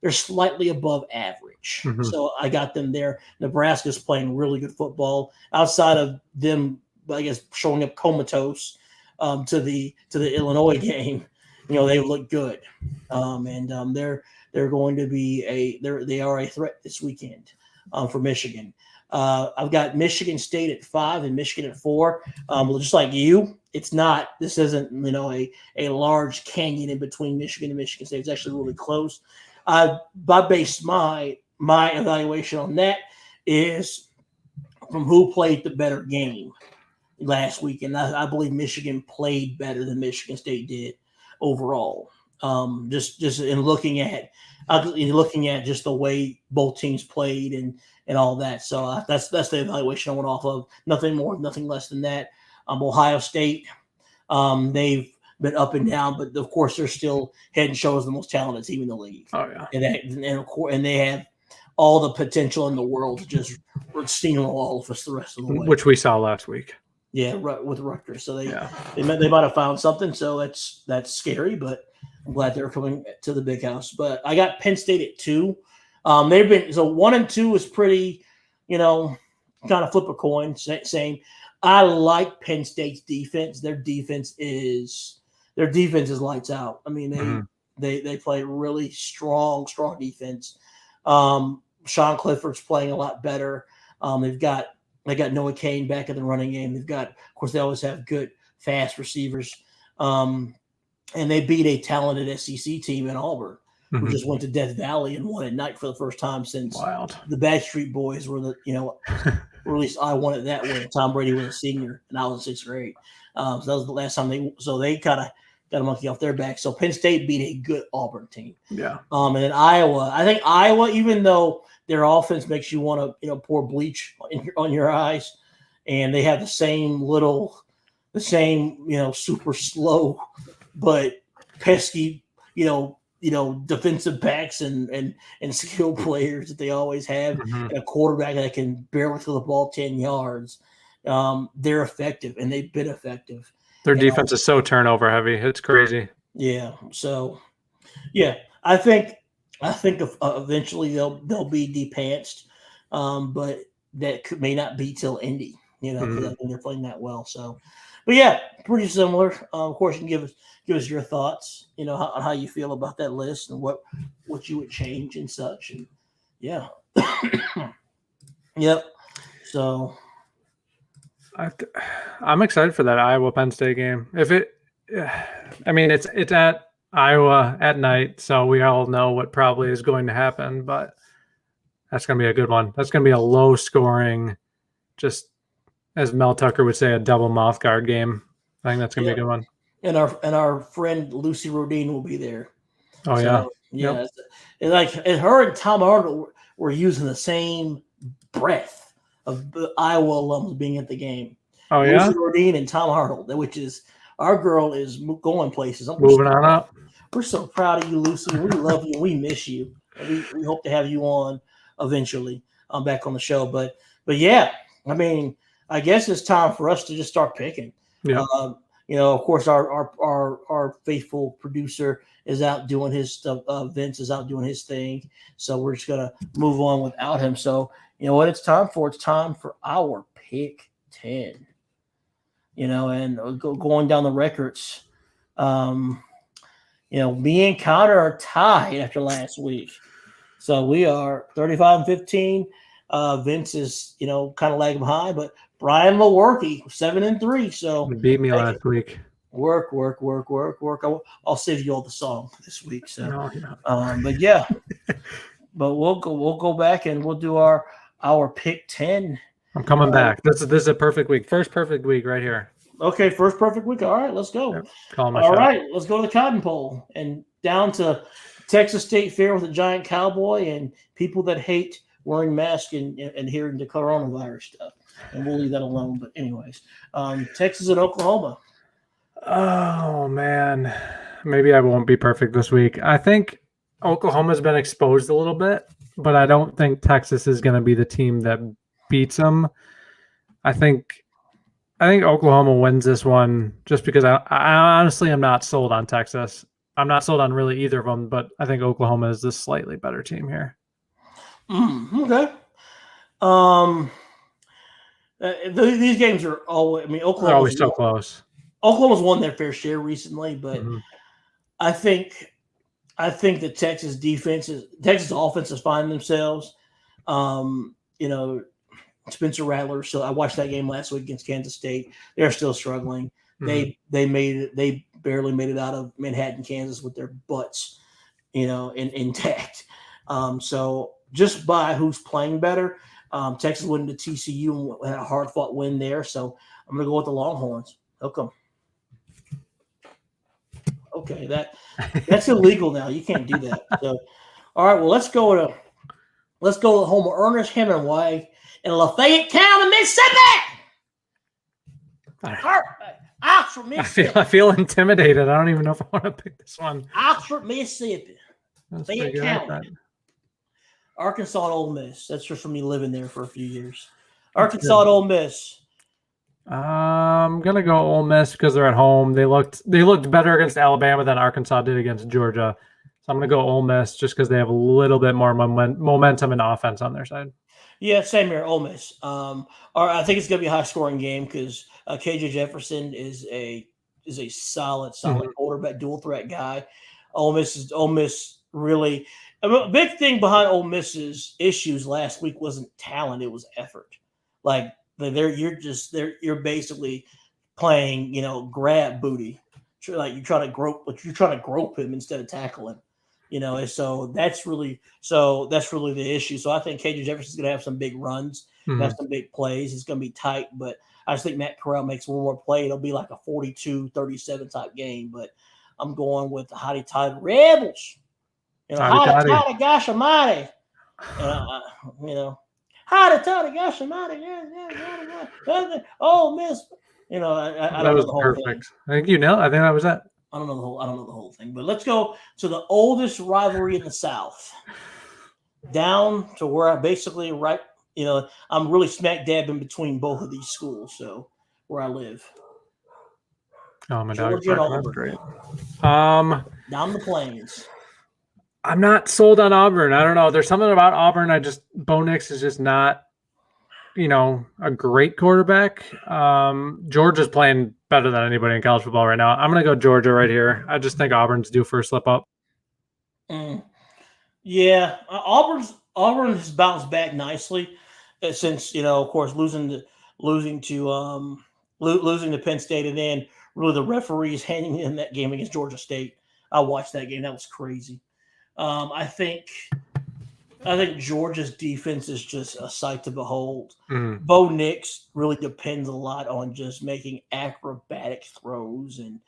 they're slightly above average. So I got them there. Nebraska's playing really good football outside of them, I guess, showing up comatose to the Illinois game. They look good. They're going to be they are a threat this weekend for Michigan. I've got Michigan State at 5 and Michigan at 4. Just like you, this isn't a large canyon in between Michigan and Michigan State. It's actually really close. I based my evaluation on that is from who played the better game last week, and I believe Michigan played better than Michigan State did overall. Just in looking at just the way both teams played and all that. So that's the evaluation I went off of. Nothing more, nothing less than that. Ohio State, they've been up and down, but of course they're still head and shoulders the most talented team in the league. Oh yeah, and they have all the potential in the world to just steamroll all of us the rest of the way, which we saw last week. Yeah, with Rutgers. So they might have found something. So that's scary, but I'm glad they're coming to the big house. But I got Penn State at 2. They've been 1 and 2 is pretty, kind of flip a coin. Same. I like Penn State's defense. Their defense is lights out. I mean, they play really strong defense. Sean Clifford's playing a lot better. They got Noah Kane back in the running game. Of course, they always have good, fast receivers. And they beat a talented SEC team in Auburn, who just went to Death Valley and won at night for the first time since the Backstreet Boys were or at least I wanted that when Tom Brady was a senior and I was in 6th grade. So that was the last time they kind of got a monkey off their back. So Penn State beat a good Auburn team. Yeah. And then Iowa, I think Iowa, even though their offense makes you want to, pour bleach on your eyes, and they have the same super slow but pesky, defensive backs and skill players that they always have, and a quarterback that can barely throw the ball 10 yards. They're effective, and they've been effective. Their defense is so turnover heavy. It's crazy. Yeah. So, yeah, I think eventually they'll be de-pantsed, but that may not be till Indy, because I think they're playing that well. So, but yeah, pretty similar. Of course, you can give us your thoughts, on how you feel about that list and what you would change and such. And yeah, yep. So. I'm excited for that Iowa Penn State game. It's at Iowa at night, so we all know what probably is going to happen, but that's going to be a good one. That's going to be a low scoring, just as Mel Tucker would say, a double mouth guard game. I think that's going to be a good one. And our friend Lucy Rodine will be there. Oh, so, yeah. And her and Tom Arnold were using the same breath of the Iowa alums being at the game. Oh, yeah? Lucy Rodine and Tom Arnold, which is our girl is going places. Moving on up. We're so proud of you, Lucy. We love you. We miss you. We hope to have you on eventually. Back on the show. But yeah, I guess it's time for us to just start picking. Yeah. Of course, our faithful producer is out doing his stuff. Vince is out doing his thing. So we're just gonna move on without him. So you know what it's time for? It's time for our pick 10. And going down the records. Me and Connor are tied after last week. So we are 35-15. Vince is, kind of lagging behind, but Brian Lewerke, 7-3. So he beat me last week. Work. I'll save you all the song this week. So, no. But yeah, but we'll go back and we'll do our pick 10. I'm coming back. This is a perfect week. First perfect week right here. Okay, first perfect week. All right, let's go. Yep. All right, let's go to the Cotton Bowl and down to Texas State Fair with a giant cowboy and people that hate wearing masks and hearing the coronavirus stuff. And we'll leave that alone. But anyways, Texas and Oklahoma. Oh, man. Maybe I won't be perfect this week. I think Oklahoma's been exposed a little bit, but I don't think Texas is going to be the team that beats them. I think Oklahoma wins this one just because I honestly am not sold on Texas. I'm not sold on really either of them, but I think Oklahoma is the slightly better team here. Okay. These games are always. Oklahoma. They're always so close. Oklahoma's won their fair share recently, but I think the Texas offense is finding themselves. Spencer Rattler. So I watched that game last week against Kansas State. They're still struggling. They barely made it out of Manhattan, Kansas with their butts, intact. So just by who's playing better, Texas went into TCU and had a hard fought win there. So I'm going to go with the Longhorns. Welcome. Okay, that's illegal now. You can't do that. So, all right. Well, let's go to the home of Ernest Hemingway in Lafayette County, Mississippi. Oxford, Mississippi. I feel intimidated. I don't even know if I want to pick this one. Oxford, Mississippi. Lafayette County. Arkansas and Ole Miss. That's just from me living there for a few years. Arkansas and Ole Miss. I'm gonna go Ole Miss because they're at home. They looked better against Alabama than Arkansas did against Georgia. So I'm gonna go Ole Miss just because they have a little bit more momentum and offense on their side. Yeah, same here. Ole Miss. Or I think it's going to be a high scoring game because KJ Jefferson is a solid Mhm. quarterback, dual threat guy. Ole Miss really. I mean, a big thing behind Ole Miss's issues last week wasn't talent; it was effort. Like you're basically playing, grab booty. Like you're trying to grope him instead of tackle him. And so that's really the issue. So I think KJ Jefferson's going to have some big runs, have some big plays. It's going to be tight, but I just think Matt Corral makes one more play. It'll be like a 42-37 type game. But I'm going with the Hottie Toddy Rebels. Hottie Toddy, gosh almighty. Hottie Toddy, gosh almighty. Yeah. Oh, Miss. I That don't know was the whole perfect. thing. I think you nailed. I think that was that. I don't know the whole thing, but let's go to the oldest rivalry in the South. Down to where I basically I'm really smack dab in between both of these schools, so where I live. Oh my God, Georgia and that's Auburn. great. Down the plains. I'm not sold on Auburn. I don't know. There's something about Auburn. Bo Nix is just not, a great quarterback. Georgia's playing better than anybody in college football right now. I'm going to go Georgia right here. I just think Auburn's due for a slip up. Yeah, Auburn has bounced back nicely since of course losing to Penn State, and then really the referees handing in that game against Georgia State. I watched that game; that was crazy. I think Georgia's defense is just a sight to behold. Bo Nix really depends a lot on just making acrobatic throws and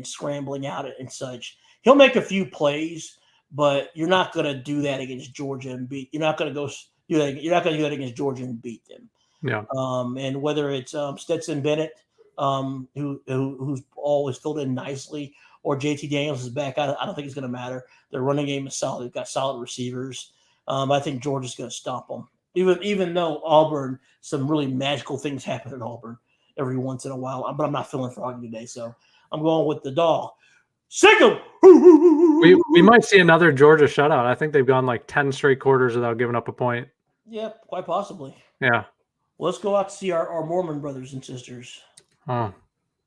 scrambling out and such. He'll make a few plays, but you're not going to do that against Georgia and beat. You're not going to go do that. You're not going to do that against Georgia and beat them. Yeah. And whether it's Stetson Bennett, who's always filled in nicely, or JT Daniels is back, I don't think it's going to matter. Their running game is solid. They've got solid receivers. I think Georgia's going to stop them. Even though Auburn, some really magical things happen at Auburn every once in a while, but I'm not feeling froggy today, so I'm going with the dog. Sick 'em! We might see another Georgia shutout. I think they've gone like 10 straight quarters without giving up a point. Yeah, quite possibly. Yeah. Well, let's go out to see our Mormon brothers and sisters. Oh.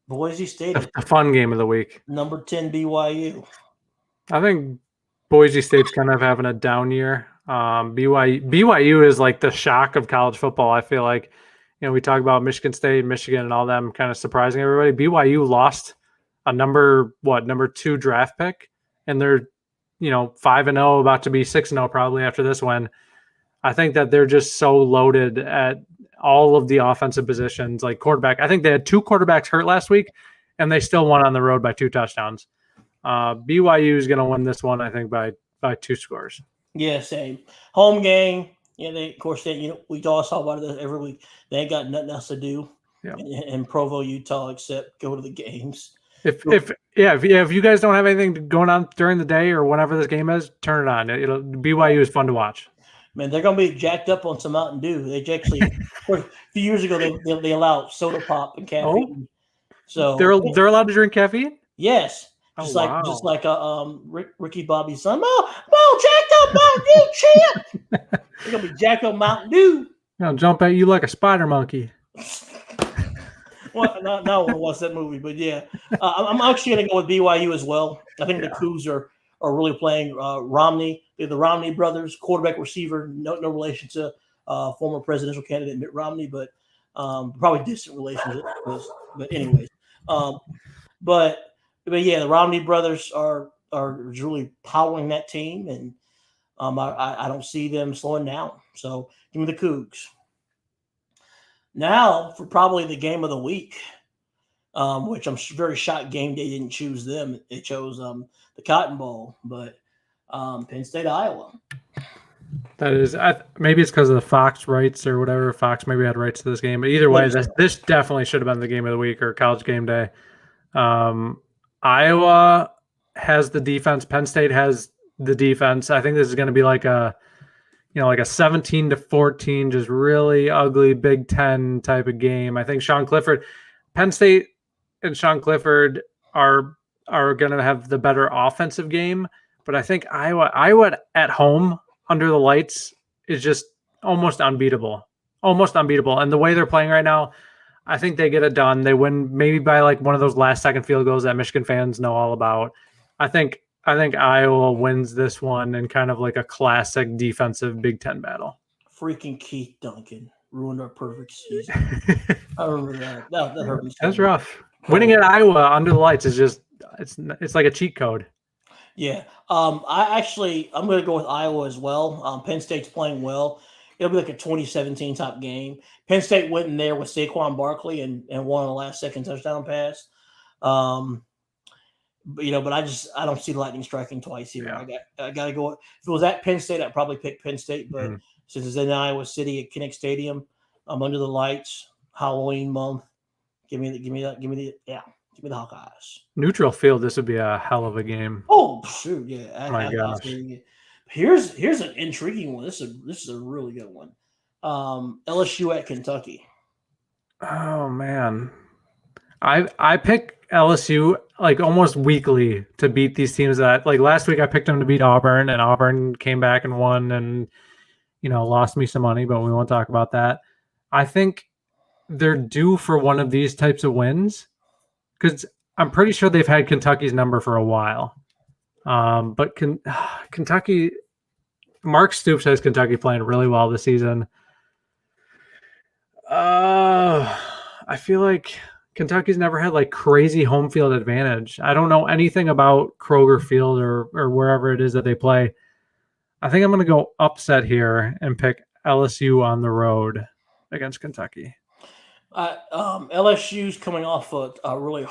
Boise State. A fun game of the week. Number 10 BYU. I think Boise State's kind of having a down year. BYU is like the shock of college football. I feel like, we talk about Michigan State, Michigan, and all them kind of surprising everybody. BYU lost a number 2 draft pick, and they're 5-0, about to be 6-0 probably after this win. I think that they're just so loaded at all of the offensive positions, like quarterback. I think they had 2 quarterbacks hurt last week, and they still won on the road by 2 touchdowns. BYU is going to win this one, I think, by 2 scores. Yeah, same. Home game. Yeah, we all talk about it every week. They ain't got nothing else to do in Provo, Utah, except go to the games. If you guys don't have anything going on during the day or whenever this game is, turn it on. BYU is fun to watch. Man, they're going to be jacked up on some Mountain Dew. They actually, a few years ago, they allow soda pop and caffeine. So they're allowed to drink caffeine. Yes, just like Ricky Bobby's son. Mo, jacked up Mountain Dew, champ. They're going to be jacked up Mountain Dew. I'll jump at you like a spider monkey. Well, no, I want to watch that movie, but yeah, I'm actually going to go with BYU as well. I think the Cougs are really playing Romney. They're the Romney brothers, quarterback, receiver. No relation to former presidential candidate Mitt Romney, but probably distant relationship. But anyways, but yeah, the Romney brothers are really powering that team, and I don't see them slowing down. So give me the Cougs. Now for probably the game of the week, which I'm very shocked Game Day didn't choose them. They chose the Cotton Bowl, but Penn State, Iowa. That is, maybe it's because of the Fox rights or whatever. Fox maybe had rights to this game, but either way, this definitely should have been the game of the week or College Game Day. Iowa has the defense. Penn State has the defense. I think this is going to be like a 17-14, just really ugly Big Ten type of game. I think Penn State and Sean Clifford are going to have the better offensive game, but I think Iowa at home under the lights is just almost unbeatable. Almost unbeatable. And the way they're playing right now, I think they get it done. They win maybe by like one of those last second field goals that Michigan fans know all about. I think Iowa wins this one in kind of like a classic defensive Big Ten battle. Freaking Keith Duncan ruined our perfect season. I remember that. That hurt me. That's rough. Winning at Iowa under the lights is just it's like a cheat code. Yeah. I'm going to go with Iowa as well. Penn State's playing well. It'll be like a 2017 type game. Penn State went in there with Saquon Barkley and won on the last second touchdown pass. But I don't see Lightning striking twice here. Yeah. I got to go. If it was at Penn State, I'd probably pick Penn State. But since it's in Iowa City at Kinnick Stadium, I'm under the lights, Halloween month. Give me the Hawkeyes. Neutral field. This would be a hell of a game. Oh shoot, yeah. My gosh. Here's an intriguing one. This is a really good one. LSU at Kentucky. Oh man, I pick LSU like almost weekly to beat these teams that like last week I picked them to beat Auburn and Auburn came back and won and lost me some money, but we won't talk about that. I think they're due for one of these types of wins because I'm pretty sure they've had Kentucky's number for a while. But Kentucky, Mark Stoops has Kentucky playing really well this season. I feel like Kentucky's never had like crazy home field advantage. I don't know anything about Kroger Field or wherever it is that they play. I think I'm going to go upset here and pick LSU on the road against Kentucky. LSU's coming off a really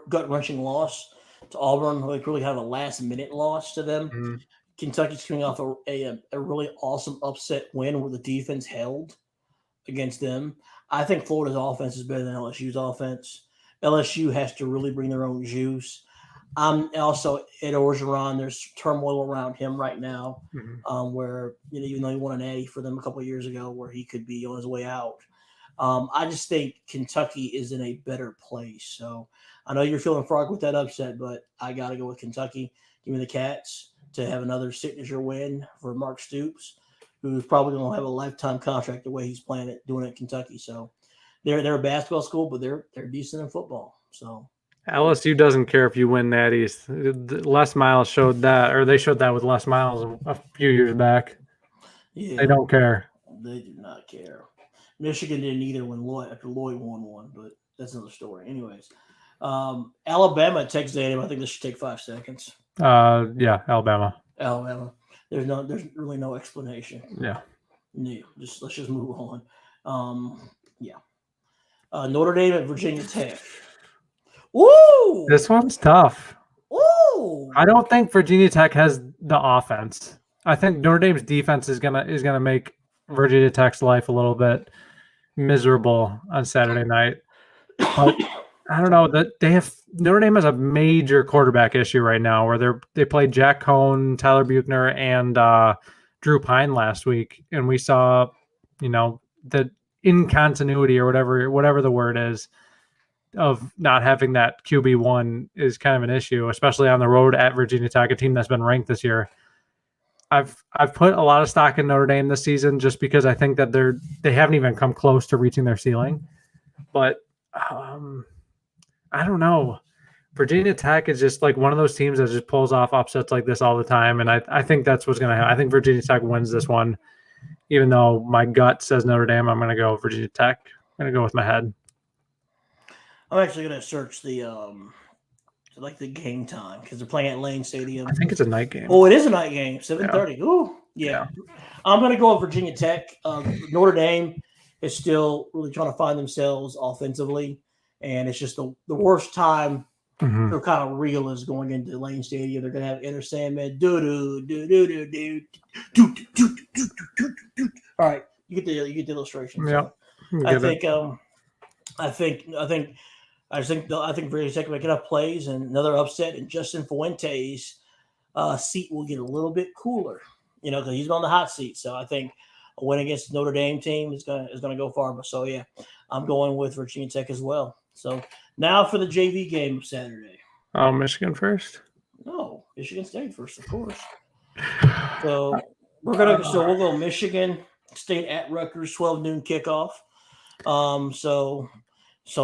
gut-wrenching loss to Auburn, like really kind of a last-minute loss to them. Mm-hmm. Kentucky's coming off a really awesome upset win where the defense held against them. I think Florida's offense is better than LSU's offense. LSU has to really bring their own juice. Also, Ed Orgeron, there's turmoil around him right now, where even though he won an A for them a couple of years ago, where he could be on his way out. I just think Kentucky is in a better place. So I know you're feeling frog with that upset, but I got to go with Kentucky. Give me the Cats to have another signature win for Mark Stoops, who's probably going to have a lifetime contract the way he's doing it at Kentucky. So they're a basketball school, but they're decent in football. So LSU doesn't care if you win that East. Les Miles showed that, or they showed that with Les Miles a few years back. Yeah, they don't care. They do not care. Michigan didn't either after Lloyd won one, but that's another story. Anyways, Alabama at Texas A&M. I think this should take 5 seconds. Yeah, Alabama. There's really no explanation. Yeah. Let's just move on. Notre Dame at Virginia Tech. Woo! This one's tough. Ooh! I don't think Virginia Tech has the offense. I think Notre Dame's defense is gonna make Virginia Tech's life a little bit miserable on Saturday night. But I don't know that Notre Dame has a major quarterback issue right now where they played Jack Cohn, Tyler Buchner, and Drew Pine last week, and we saw the incontinuity or whatever the word is of not having that QB1 is kind of an issue, especially on the road at Virginia Tech, a team that's been ranked this year. I've put a lot of stock in Notre Dame this season just because I think that they haven't even come close to reaching their ceiling. But I don't know. Virginia Tech is just like one of those teams that just pulls off upsets like this all the time, and I think that's what's going to happen. I think Virginia Tech wins this one, even though my gut says Notre Dame. I'm going to go Virginia Tech. I'm going to go with my head. I'm actually going to search the game time because they're playing at Lane Stadium. I think it's a night game. Oh, it is a night game, 7:30. Yeah. Ooh, yeah. I'm going to go with Virginia Tech. Notre Dame is still really trying to find themselves offensively, and it's just the worst time they're kind of real is going into Lane Stadium. They're going to have Enter Sandman. All right, you get the illustration. Yeah, so I think Virginia Tech will make enough plays and another upset, and Justin Fuente's seat will get a little bit cooler, because he's on the hot seat. So I think a win against the Notre Dame team is gonna go far. But so yeah, I'm going with Virginia Tech as well. So now for the JV game of Saturday. Oh, Michigan first? No, Michigan State first, of course. So we'll go Michigan State at Rutgers, 12 noon kickoff. So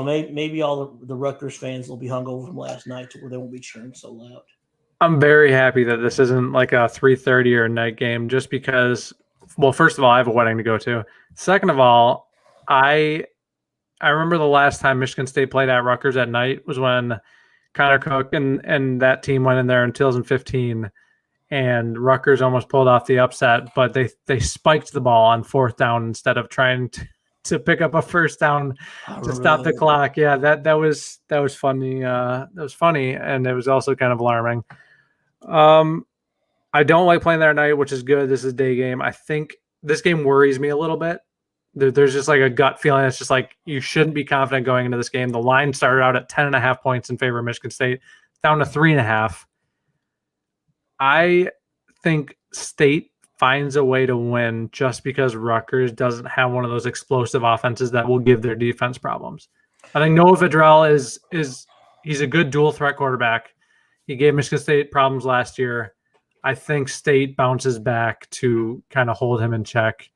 maybe all the Rutgers fans will be hungover from last night to where they won't be cheering so loud. I'm very happy that this isn't like a 3:30 or a night game, just because. Well, first of all, I have a wedding to go to. Second of all, I remember the last time Michigan State played at Rutgers at night was when Connor Cook and that team went in there in 2015, and Rutgers almost pulled off the upset, but they spiked the ball on 4th down instead of trying to pick up a first down to stop the clock. Yeah, that was funny. That was funny, and it was also kind of alarming. I don't like playing there at night, which is good. This is a day game. I think this game worries me a little bit. There's just like a gut feeling. It's just like you shouldn't be confident going into this game. The line started out at 10.5 points in favor of Michigan State, down to 3.5. I think State finds a way to win just because Rutgers doesn't have one of those explosive offenses that will give their defense problems. I think Noah Vedral he's a good dual threat quarterback. He gave Michigan State problems last year. I think State bounces back to kind of hold him in check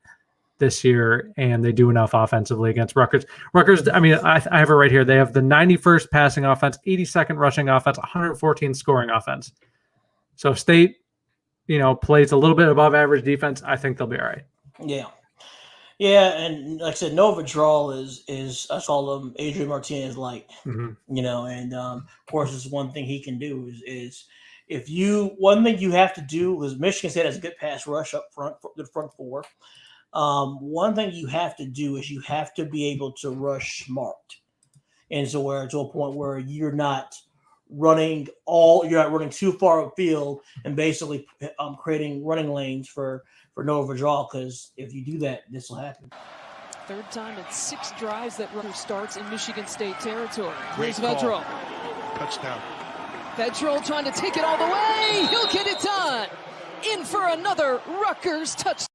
this year, and they do enough offensively against Rutgers. Rutgers, I mean, I have it right here. They have the 91st passing offense, 82nd rushing offense, 114 scoring offense. So if State, plays a little bit above average defense, I think they'll be all right. Yeah. Yeah, and like I said, Noah Vedral is I saw him Adrian Martinez light, and of course, this one thing he can do is one thing you have to do is Michigan State has a good pass rush up front, the front four. One thing you have to do is you have to be able to rush smart, and so where to a point where you're not running too far upfield and basically creating running lanes for Noah Vedral, because if you do that, this will happen. Third time in 6 drives that Rutgers starts in Michigan State territory. Here's Great Vedral. Touchdown. Vedral trying to take it all the way. He'll get it done. In for another Rutgers touchdown.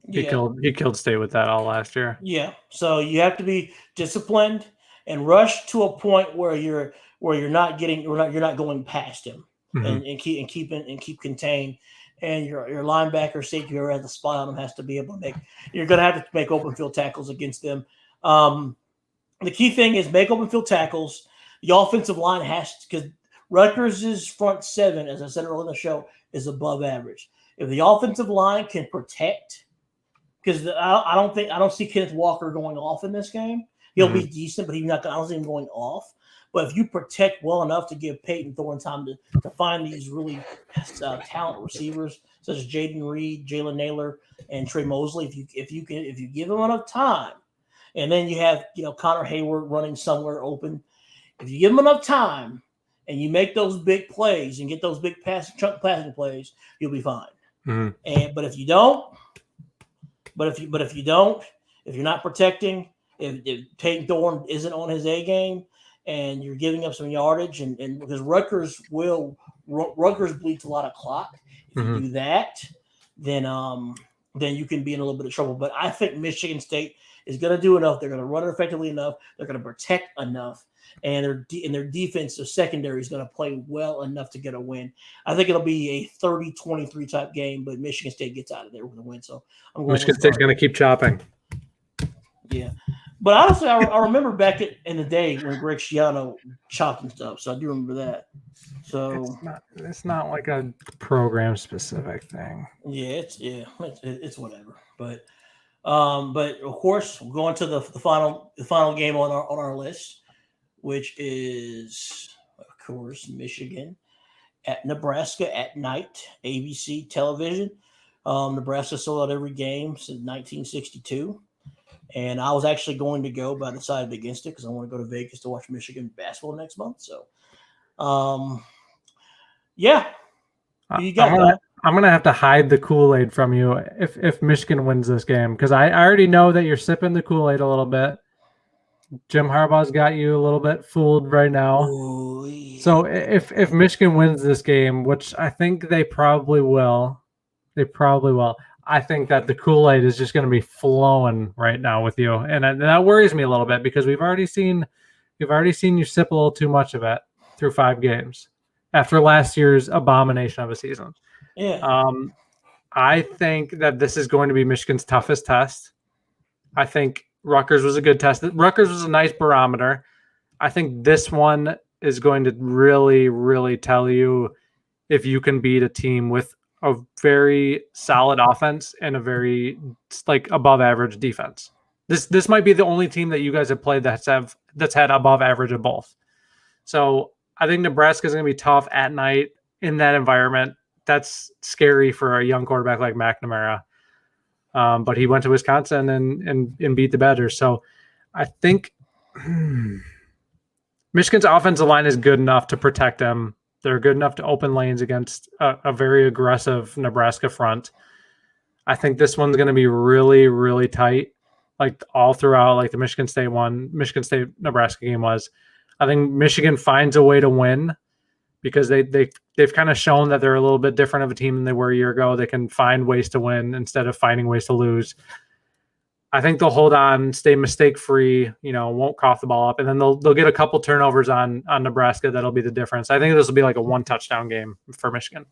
He killed State with that all last year. Yeah. So you have to be disciplined and rush to a point where you're not going past him, and keep contained. And your linebacker, safety, whoever has the spot on him has to be able to make. You're going to have to make open field tackles against them. The key thing is make open field tackles. The offensive line because Rutgers' front 7, as I said earlier in the show, is above average. If the offensive line can protect, because I don't see Kenneth Walker going off in this game. He'll be decent, but I don't see him going off. But if you protect well enough to give Peyton Thorne time to find these really talented receivers such as Jaden Reed, Jalen Naylor, and Trey Mosley, if you give them enough time, and then you have Connor Hayward running somewhere open, if you give them enough time and you make those big plays and get those big chunk passing plays, you'll be fine. But if you don't, if you're not protecting, if Peyton Thorne isn't on his A game, and you're giving up some yardage, and because Rutgers bleeds a lot of clock. If you do that, then you can be in a little bit of trouble. But I think Michigan State is going to do enough. They're going to run it effectively enough. They're going to protect enough, and their defensive secondary is going to play well enough to get a win. I think it'll be a 30-23 type game, but Michigan State gets out of there with a win. So Michigan State's going to keep chopping. Yeah. But honestly, I remember back in the day when Greg Schiano chopped and stuff, so I do remember that. So it's not like a program specific thing. Yeah, it's whatever. But of course, we're going to the final game on our list, which is of course Michigan at Nebraska at night, ABC television. Nebraska sold out every game since 1962. And I was actually going to go, but I decided against it because I want to go to Vegas to watch Michigan basketball next month. So, yeah. You got I'm gonna have to hide the Kool-Aid from you if Michigan wins this game, because I already know that you're sipping the Kool-Aid a little bit. Jim Harbaugh's got you a little bit fooled right now. Ooh, yeah. So if Michigan wins this game, which I think they probably will, I think that the Kool-Aid is just going to be flowing right now with you, and that worries me a little bit because we've already seen you sip a little too much of it through 5 games after last year's abomination of a season. Yeah. I think that this is going to be Michigan's toughest test. I think Rutgers was a good test. Rutgers was a nice barometer. I think this one is going to really, really tell you if you can beat a team with a very solid offense and a very above average defense. This might be the only team that you guys have played that's had above average of both. So I think Nebraska is going to be tough at night in that environment. That's scary for a young quarterback like McNamara. But he went to Wisconsin and beat the Badgers. So I think Michigan's offensive line is good enough to protect him. They're good enough to open lanes against a very aggressive Nebraska front. I think this one's going to be really, really tight, all throughout, like the Michigan State Nebraska game was. I think Michigan finds a way to win because they've kind of shown that they're a little bit different of a team than they were a year ago. They can find ways to win instead of finding ways to lose. I think they'll hold on, stay mistake-free, won't cough the ball up, and then they'll get a couple turnovers on Nebraska. That'll be the difference. I think this will be like a one-touchdown game for Michigan.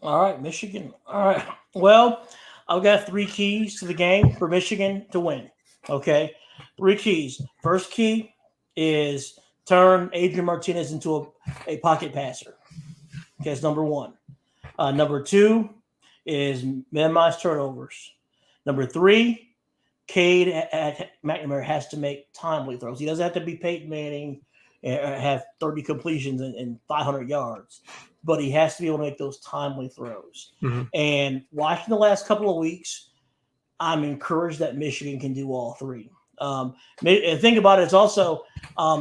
All right, Michigan. All right. Well, I've got 3 keys to the game for Michigan to win. Okay, 3 keys. First key is turn Adrian Martinez into a pocket passer. Okay, that's number 1. Number 2 is minimize turnovers. Number 3, Cade at McNamara has to make timely throws. He doesn't have to be Peyton Manning and have 30 completions and 500 yards, but he has to be able to make those timely throws. Mm-hmm. And watching the last couple of weeks, I'm encouraged that Michigan can do all 3. And think about it. It's also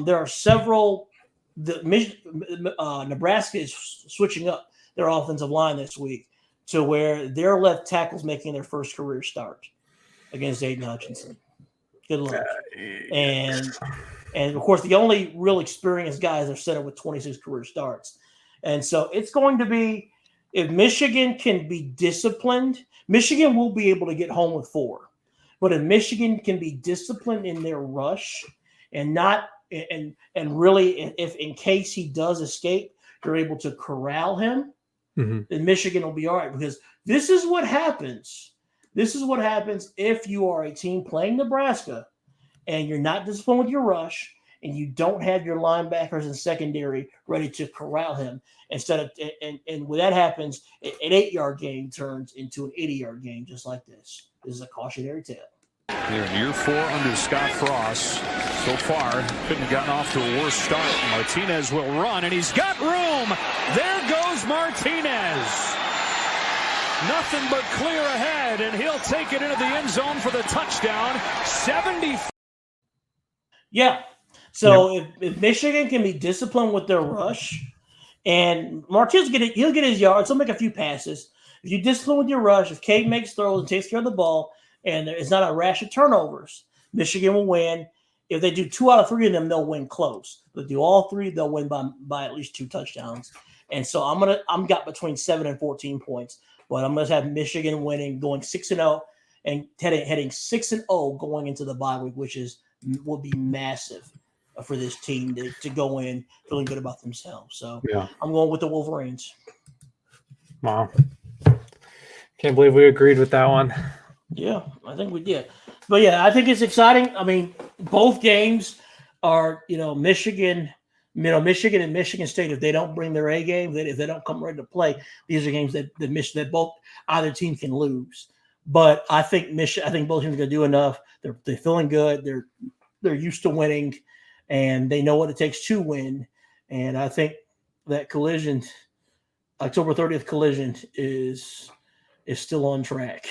there are several. Nebraska is switching up their offensive line this week to where their left tackle's making their first career start against Aiden Hutchinson. Good luck. And of course, the only real experienced guys are center with 26 career starts. And so it's going to be, if Michigan can be disciplined, Michigan will be able to get home with 4. But if Michigan can be disciplined in their rush and not and really, if in case he does escape, you're able to corral him, then Michigan will be all right. Because this is what happens. This is what happens if you are a team playing Nebraska and you're not disciplined with your rush and you don't have your linebackers and secondary ready to corral him. Instead of and when that happens, an 8-yard game turns into an 80-yard game, just like this. This is a cautionary tale. Here in year 4 under Scott Frost. So far, couldn't have gotten off to a worse start. Martinez will run, and he's got room. There goes Martinez. Nothing but clear ahead, and he'll take it into the end zone for the touchdown. 70. Yeah. So if Michigan can be disciplined with their rush, and Martinez he'll get his yards, he'll make a few passes. If you discipline with your rush, if Cade makes throws and takes care of the ball, and it's not a rash of turnovers, Michigan will win. If they do 2 out of 3 of them, they'll win close. If they do all 3, they'll win by at least 2 touchdowns. And so I'm got between 7 and 14 points. But I'm going to have Michigan winning, going 6-0, and heading 6-0 going into the bye week, which will be massive for this team to go in feeling good about themselves. So I'm going with the Wolverines. Wow. Can't believe we agreed with that one. Yeah, I think we did. But, I think it's exciting. I mean, both games are, Michigan – Michigan and Michigan State, if they don't bring their A game, if they don't come ready to play, these are games that both either team can lose. But I think both teams are going to do enough. They're feeling good. They're used to winning, and they know what it takes to win. And I think that collision, October 30th collision, is still on track.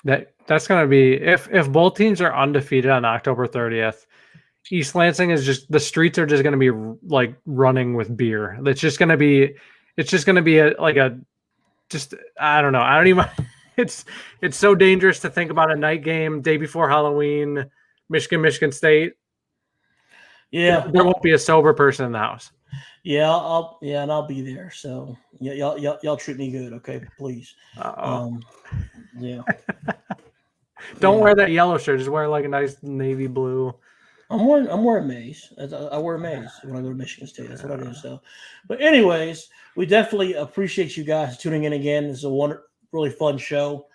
That's going to be if both teams are undefeated on October 30th. East Lansing is the streets are just going to be like running with beer. It's just going to be I don't know. I don't even, it's so dangerous to think about a night game day before Halloween, Michigan State. Yeah. There won't be a sober person in the house. Yeah. I'll be there. So y'all treat me good. Okay, please. Yeah. Don't wear that yellow shirt. Just wear like a nice navy blue. I'm wearing maize. I wear maize when I go to Michigan State. That's what I do. So, but anyways, we definitely appreciate you guys tuning in again. It's really fun show.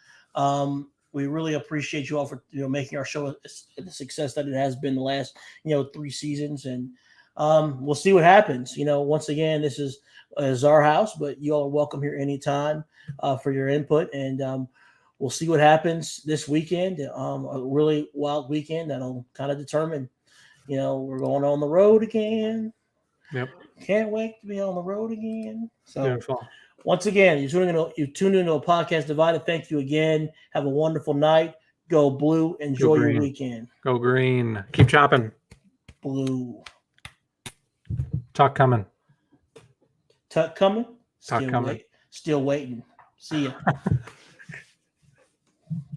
We really appreciate you all for making our show the success that it has been the last 3 seasons, and we'll see what happens. Once again, this is our house, but you all are welcome here anytime for your input, and we'll see what happens this weekend. A really wild weekend that'll kind of determine. We're going on the road again. Yep. Can't wait to be on the road again. So. Beautiful. Once again, you tuned into a podcast divided. Thank you again. Have a wonderful night. Go Blue. Enjoy your weekend. Go Green. Keep chopping. Blue. Talk coming. Tuck coming. Talk coming. Still waiting. See ya.